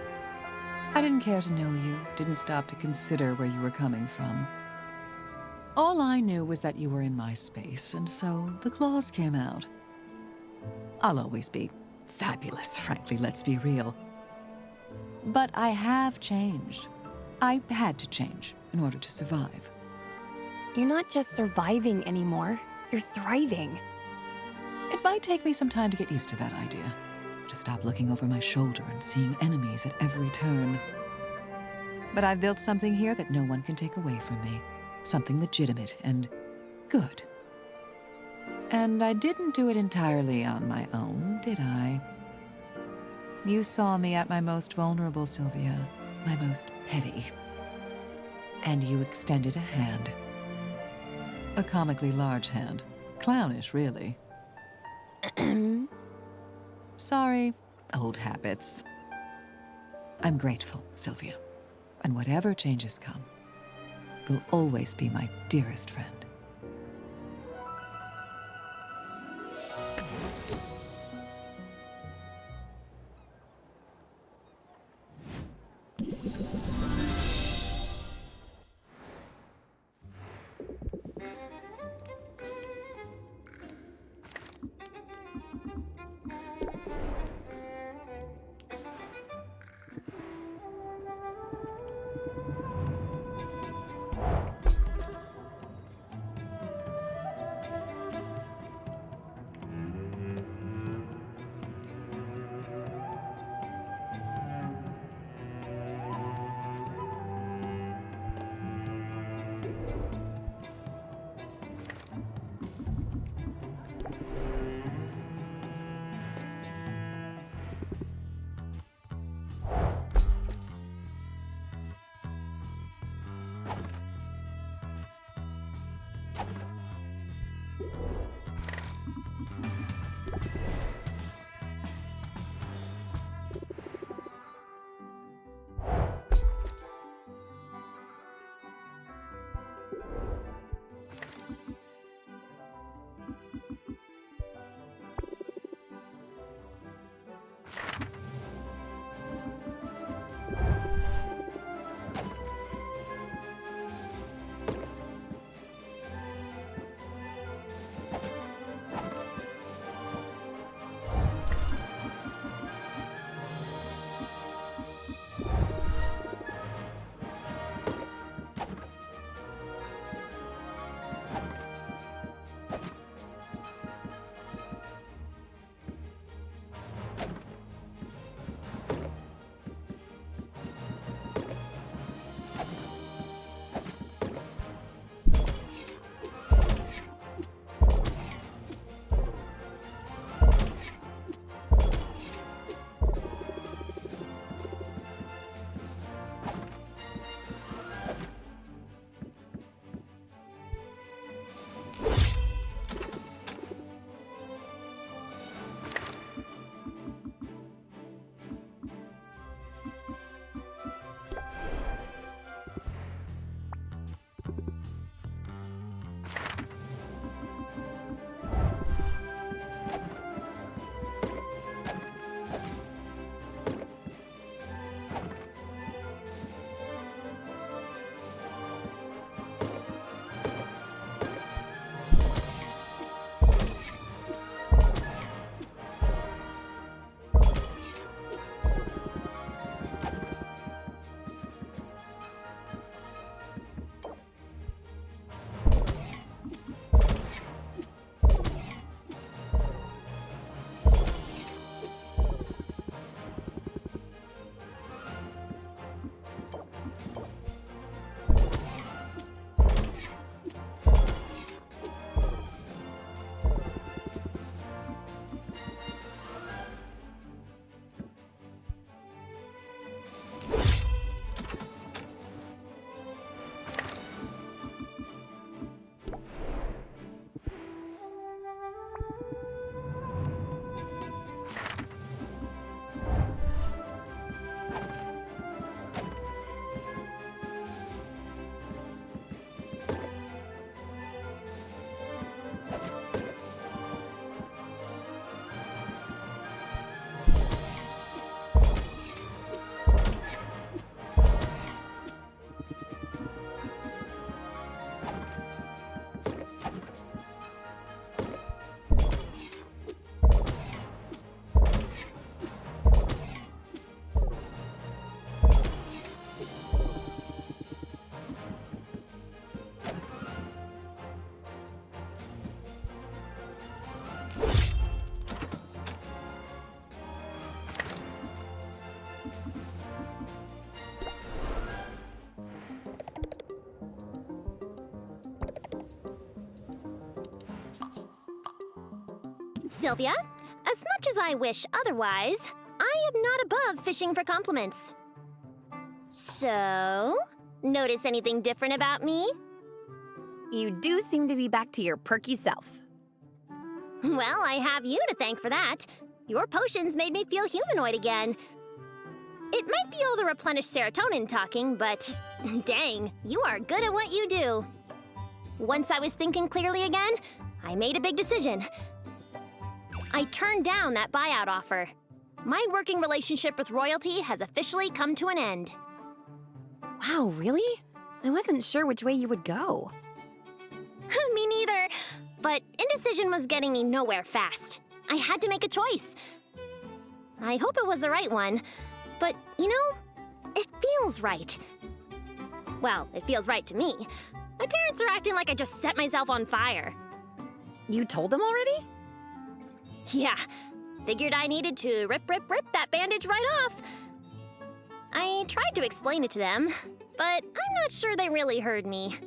I didn't care to know you, didn't stop to consider where you were coming from. All I knew was that you were in my space, and so the claws came out. I'll always be fabulous, frankly, let's be real. But I have changed. I had to change in order to survive. You're not just surviving anymore, you're thriving. It might take me some time to get used to that idea. To stop looking over my shoulder and seeing enemies at every turn. But I've built something here that no one can take away from me. Something legitimate and good. And I didn't do it entirely on my own, did I? You saw me at my most vulnerable, Sylvia, my most petty. And you extended a hand. A comically large hand. Clownish, really. Sorry, old habits. I'm grateful, Sylvia. And whatever changes come, you'll always be my dearest friend. Sylvia, as much as I wish otherwise, I am not above fishing for compliments. So, notice anything different about me? You do seem to be back to your perky self. Well, I have you to thank for that. Your potions made me feel humanoid again. It might be all the replenished serotonin talking, but dang, you are good at what you do. Once I was thinking clearly again, I made a big decision. I turned down that buyout offer. My working relationship with royalty has officially come to an end. Wow, really? I wasn't sure which way you would go. Me neither, but indecision was getting me nowhere fast. I had to make a choice. I hope it was the right one, but you know, it feels right. Well, it feels right to me. My parents are acting like I just set myself on fire. You told them already? Yeah, figured I needed to rip that bandage right off. I tried to explain it to them, but I'm not sure they really heard me.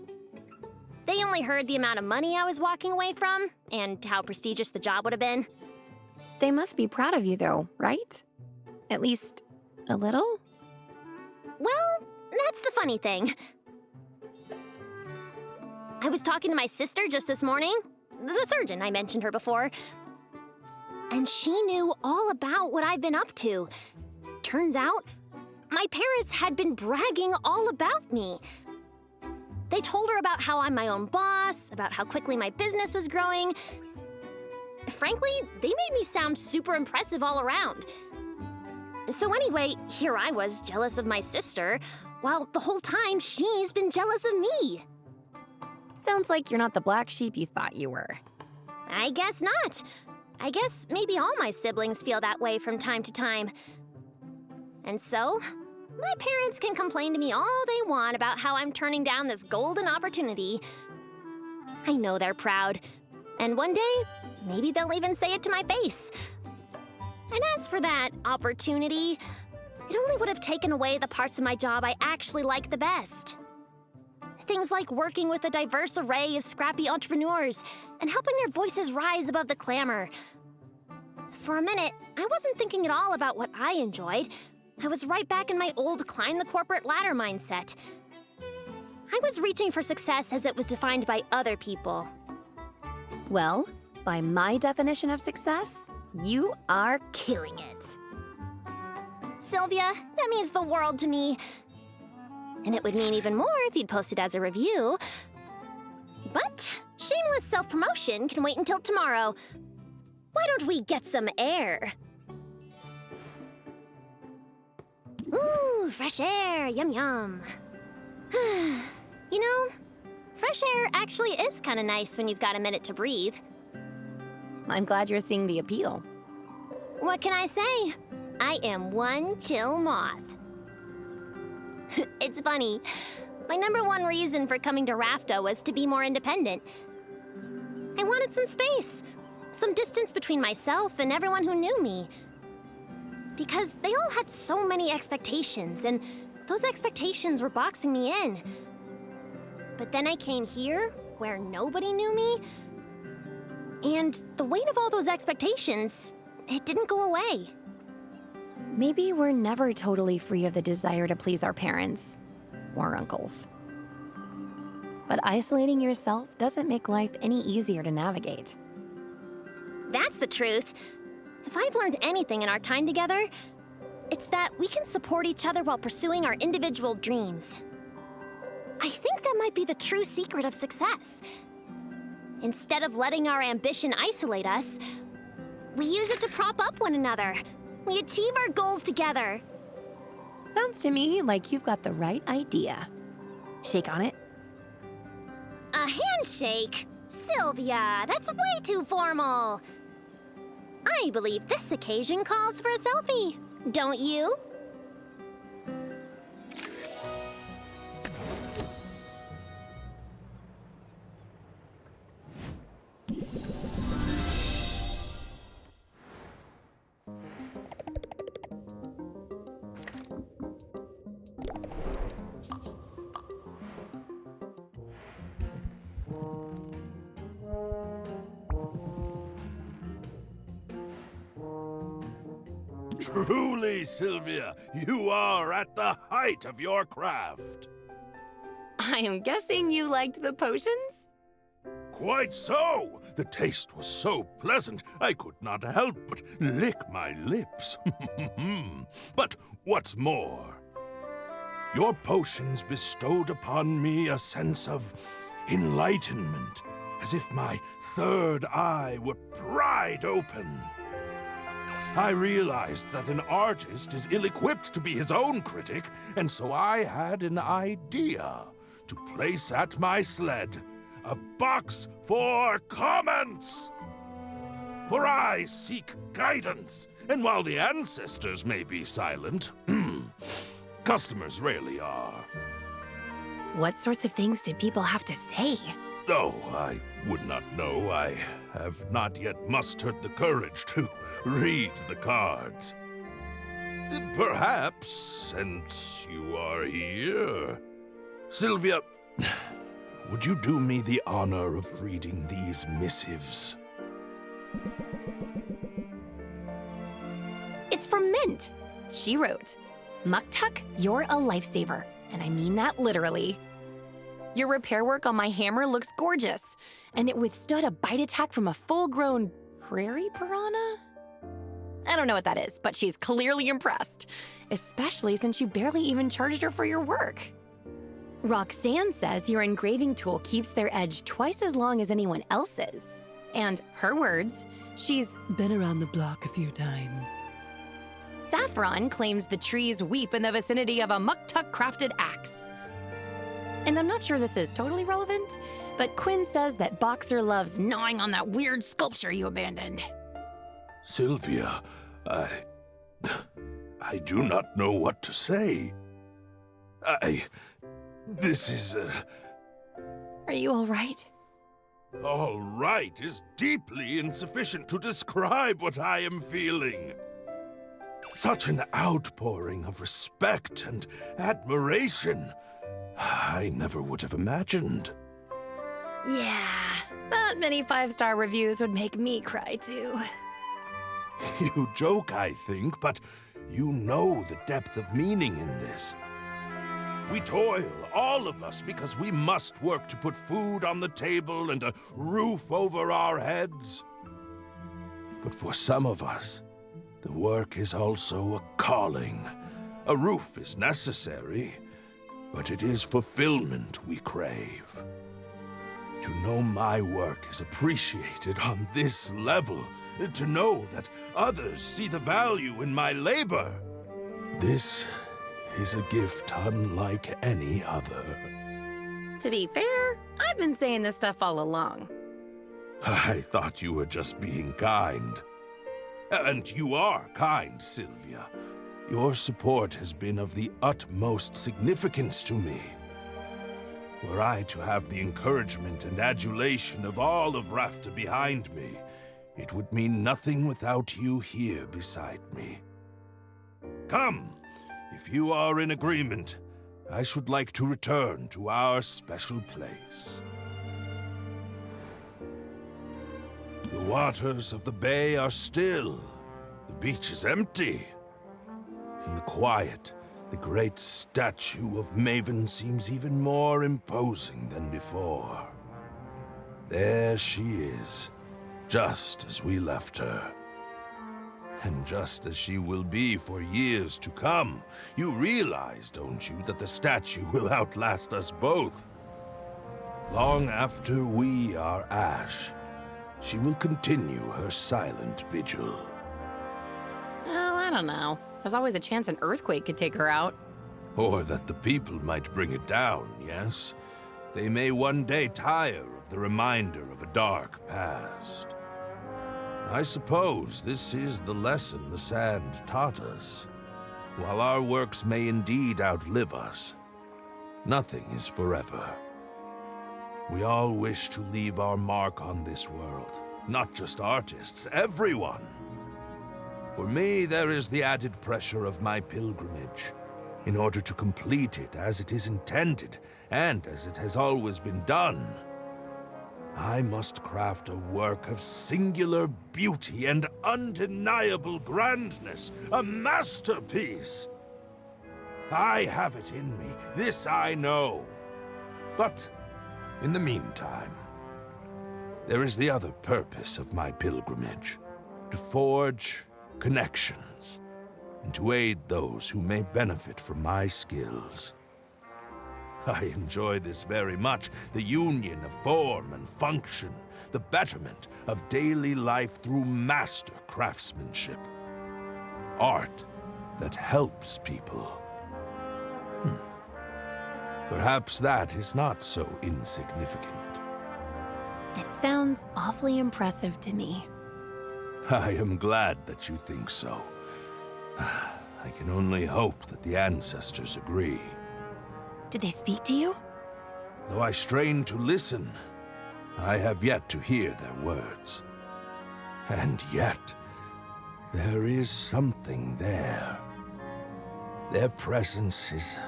They only heard the amount of money I was walking away from, and how prestigious the job would have been. They must be proud of you, though, right? At least, a little? Well, that's the funny thing. I was talking to my sister just this morning, the surgeon, I mentioned her before, and she knew all about what I've been up to. Turns out, my parents had been bragging all about me. They told her about how I'm my own boss, about how quickly my business was growing. Frankly, they made me sound super impressive all around. So anyway, here I was jealous of my sister, while the whole time she's been jealous of me. Sounds like you're not the black sheep you thought you were. I guess not. I guess maybe all my siblings feel that way from time to time. And so, my parents can complain to me all they want about how I'm turning down this golden opportunity. I know they're proud. And one day, maybe they'll even say it to my face. And as for that opportunity, it only would have taken away the parts of my job I actually like the best. Things like working with a diverse array of scrappy entrepreneurs and helping their voices rise above the clamor. For a minute, I wasn't thinking at all about what I enjoyed. I was right back in my old climb the corporate ladder mindset. I was reaching for success as it was defined by other people. Well, by my definition of success, you are killing it. Sylvia, that means the world to me. And it would mean even more if you'd post it as a review. But shameless self-promotion can wait until tomorrow. Why don't we get some air? Ooh, fresh air, yum yum. You know, fresh air actually is kind of nice when you've got a minute to breathe. I'm glad you're seeing the appeal. What can I say? I am one chill moth. It's funny. My #1 reason for coming to Rafta was to be more independent. I wanted some space, some distance between myself and everyone who knew me. Because they all had so many expectations, and those expectations were boxing me in. But then I came here, where nobody knew me, and the weight of all those expectations, it didn't go away. Maybe we're never totally free of the desire to please our parents or uncles. But isolating yourself doesn't make life any easier to navigate. That's the truth. If I've learned anything in our time together, it's that we can support each other while pursuing our individual dreams. I think that might be the true secret of success. Instead of letting our ambition isolate us, we use it to prop up one another. We achieve our goals together. Sounds to me like you've got the right idea. Shake on it. A handshake? Sylvia, that's way too formal. I believe this occasion calls for a selfie, don't you? Truly, Sylvia, you are at the height of your craft. I am guessing you liked the potions? Quite so. The taste was so pleasant, I could not help but lick my lips. But what's more, your potions bestowed upon me a sense of enlightenment, as if my third eye were pried open. I realized that an artist is ill-equipped to be his own critic, and so I had an idea to place at my sled a box for comments. For I seek guidance, and while the ancestors may be silent, customers rarely are. What sorts of things did people have to say? Oh, I would not know. I have not yet mustered the courage to read the cards. Perhaps, since you are here, Sylvia, would you do me the honor of reading these missives? It's from Mint. She wrote, "Muktuk, you're a lifesaver, and I mean that literally. Your repair work on my hammer looks gorgeous, and it withstood a bite attack from a full-grown prairie piranha?" I don't know what that is, but she's clearly impressed, especially since you barely even charged her for your work. Roxanne says your engraving tool keeps their edge twice as long as anyone else's. And her words, she's been around the block a few times. Saffron claims the trees weep in the vicinity of a Muktuk-crafted axe. And I'm not sure this is totally relevant, but Quinn says that Boxer loves gnawing on that weird sculpture you abandoned. Sylvia, I do not know what to say. This is, Are you all right? all right is deeply insufficient to describe what I am feeling. Such an outpouring of respect and admiration. I never would have imagined. Yeah, that many 5-star reviews would make me cry too. You joke, I think, but you know the depth of meaning in this. We toil, all of us, because we must work to put food on the table and a roof over our heads. But for some of us, the work is also a calling. A roof is necessary, but it is fulfillment we crave. To know my work is appreciated on this level, to know that others see the value in my labor, this is a gift unlike any other. To be fair, I've been saying this stuff all along. I thought you were just being kind. And you are kind, Sylvia. Your support has been of the utmost significance to me. Were I to have the encouragement and adulation of all of Rafta behind me, it would mean nothing without you here beside me. Come, if you are in agreement, I should like to return to our special place. The waters of the bay are still. The beach is empty. In the quiet, the great statue of Maven seems even more imposing than before. There she is, just as we left her. And just as she will be for years to come. You realize, don't you, that the statue will outlast us both? Long after we are ash, she will continue her silent vigil. Oh, I don't know. There's always a chance an earthquake could take her out. Or that the people might bring it down, yes? They may one day tire of the reminder of a dark past. I suppose this is the lesson the sand taught us. While our works may indeed outlive us, nothing is forever. We all wish to leave our mark on this world. Not just artists, everyone. For me, there is the added pressure of my pilgrimage. In order to complete it as it is intended, and as it has always been done, I must craft a work of singular beauty and undeniable grandness, a masterpiece. I have it in me, this I know. But in the meantime, there is the other purpose of my pilgrimage, to forge connections, and to aid those who may benefit from my skills. I enjoy this very much, the union of form and function, the betterment of daily life through master craftsmanship. Art that helps people. Perhaps that is not so insignificant. It sounds awfully impressive to me. I am glad that you think so. I can only hope that the ancestors agree. Did they speak to you? Though I strain to listen, I have yet to hear their words. And yet, there is something there. Their presence is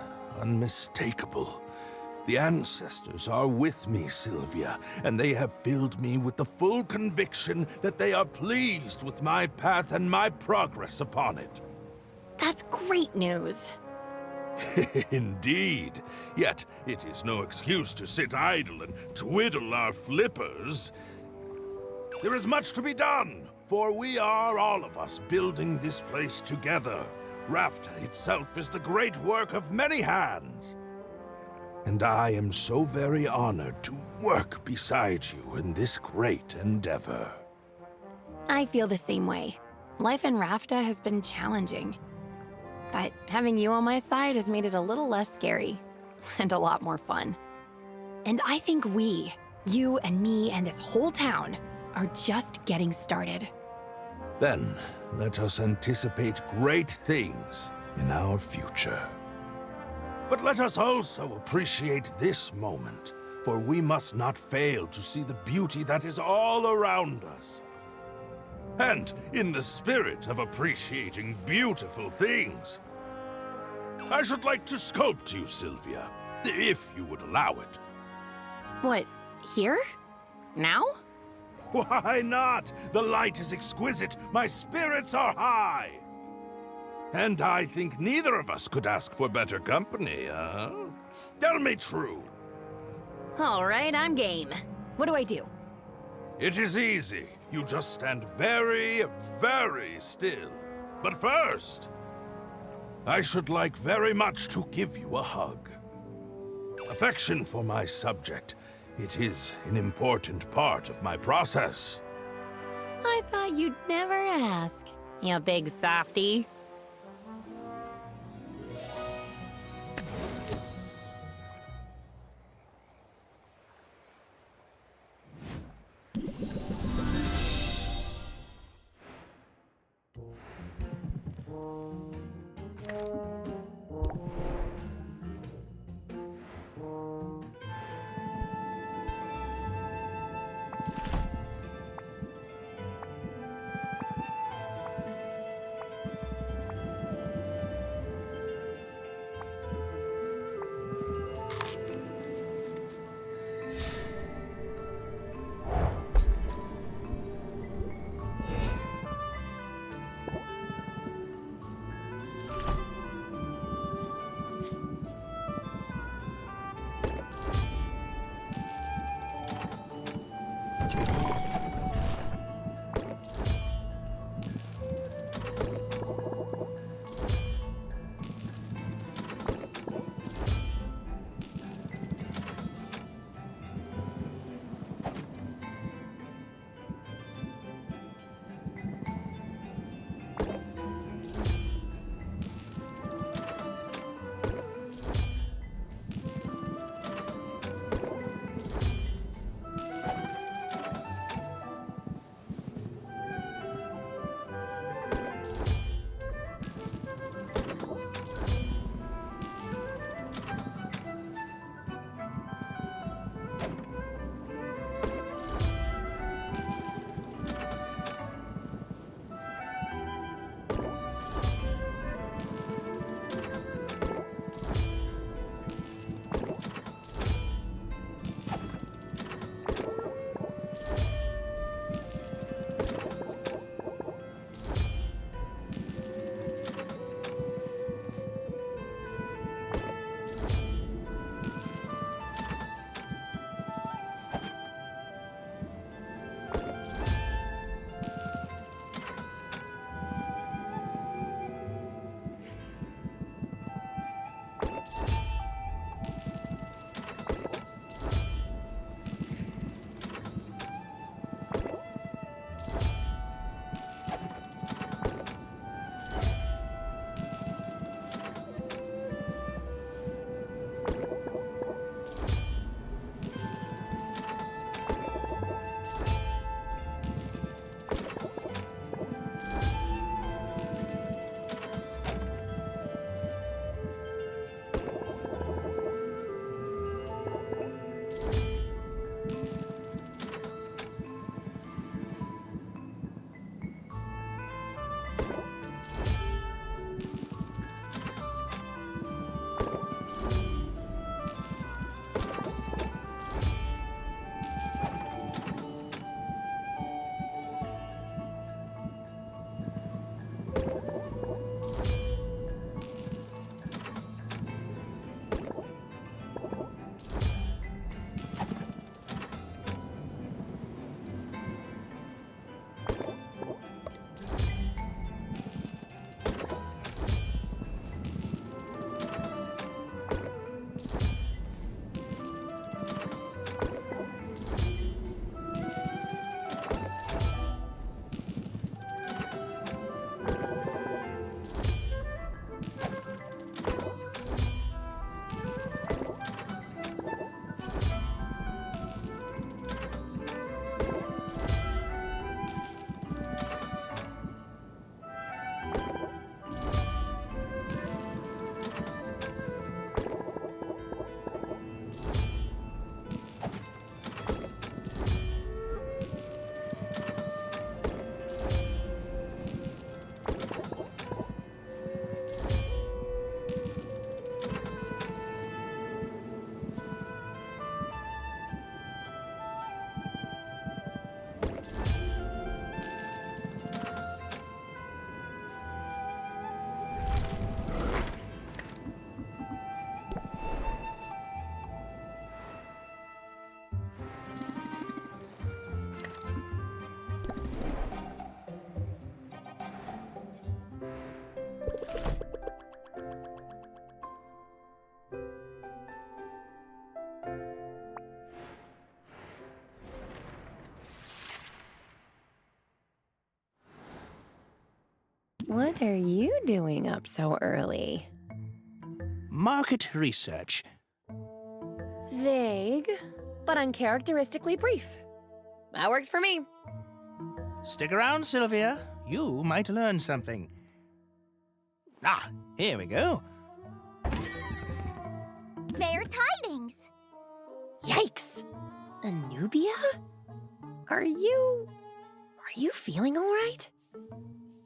unmistakable. The ancestors are with me, Sylvia, and they have filled me with the full conviction that they are pleased with my path and my progress upon it. That's great news. Indeed. Yet, it is no excuse to sit idle and twiddle our flippers. There is much to be done, for we are all of us building this place together. Rafta itself is the great work of many hands. And I am so very honored to work beside you in this great endeavor. I feel the same way. Life in Rafta has been challenging. But having you on my side has made it a little less scary and a lot more fun. And I think we, you and me and this whole town, are just getting started. Then, let us anticipate great things in our future. But let us also appreciate this moment, for we must not fail to see the beauty that is all around us. And in the spirit of appreciating beautiful things, I should like to sculpt you, Sylvia, if you would allow it. What, here? Now? Why not? The light is exquisite, my spirits are high. And I think neither of us could ask for better company, huh? Tell me true. All right, I'm game. What do I do? It is easy. You just stand very, very still. But first, I should like very much to give you a hug. Affection for my subject, it is an important part of my process. I thought you'd never ask, you big softy. What are you doing up so early? Market research. Vague, but uncharacteristically brief. That works for me. Stick around, Sylvia. You might learn something. Ah, here we go. Fair tidings. Yikes! Anubia? Are you feeling all right?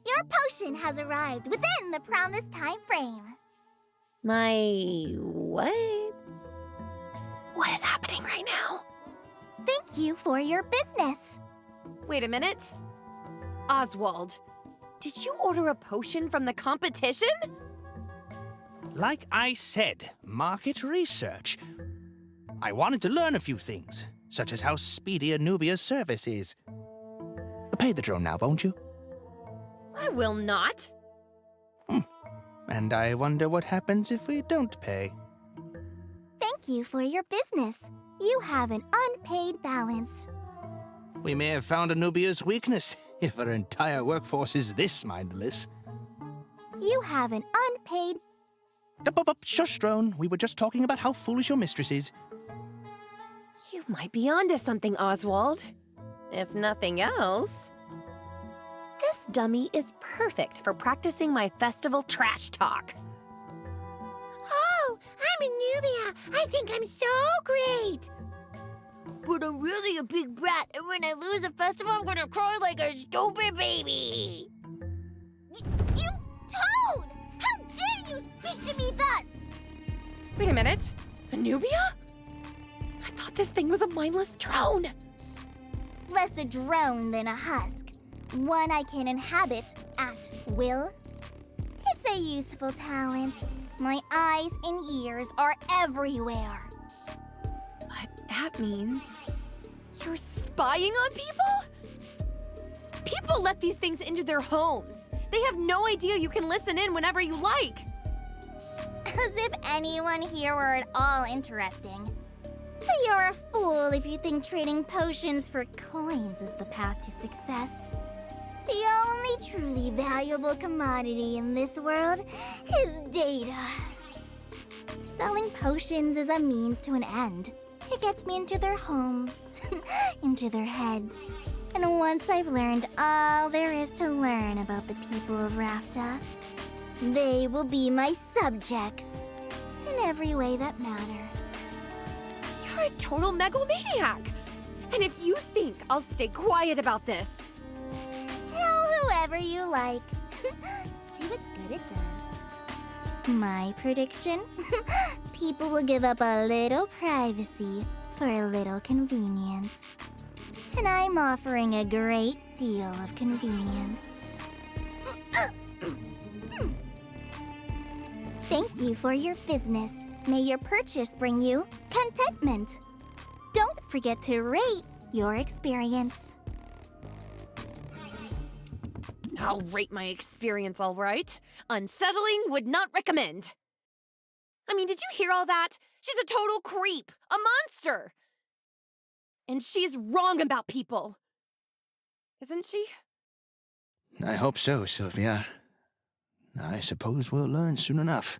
Your potion has arrived within the promised time frame. My what? What is happening right now? Thank you for your business. Wait a minute. Oswald, did you order a potion from the competition? Like I said, market research. I wanted to learn a few things, such as how speedy Anubia's service is. Pay the drone now, won't you? I will not. And I wonder what happens if we don't pay. Thank you for your business. You have an unpaid balance. We may have found Anubia's weakness if our entire workforce is this mindless. You have an unpaid... Up, shush, drone. We were just talking about how foolish your mistress is. You might be onto something, Oswald. If nothing else, this dummy is perfect for practicing my festival trash talk. Oh, I'm Anubia. I think I'm so great. But I'm really a big brat, and when I lose a festival, I'm gonna cry like a stupid baby. You Toad! How dare you speak to me thus? Wait a minute. Anubia? I thought this thing was a mindless drone. Less a drone than a husk. One I can inhabit at will. It's a useful talent. My eyes and ears are everywhere. But that means you're spying on people? People let these things into their homes. They have no idea you can listen in whenever you like. As if anyone here were at all interesting. You're a fool if you think trading potions for coins is the path to success. The only truly valuable commodity in this world is data. Selling potions is a means to an end. It gets me into their homes, into their heads. And once I've learned all there is to learn about the people of Rafta, they will be my subjects in every way that matters. You're a total megalomaniac. And if you think I'll stay quiet about this... Tell whoever you like. See what good it does. My prediction? People will give up a little privacy for a little convenience. And I'm offering a great deal of convenience. Thank you for your business. May your purchase bring you contentment. Don't forget to rate your experience. I'll rate my experience all right. Unsettling, would not recommend. I mean, did you hear all that? She's a total creep, a monster. And she's wrong about people. Isn't she? I hope so, Sylvia. I suppose we'll learn soon enough.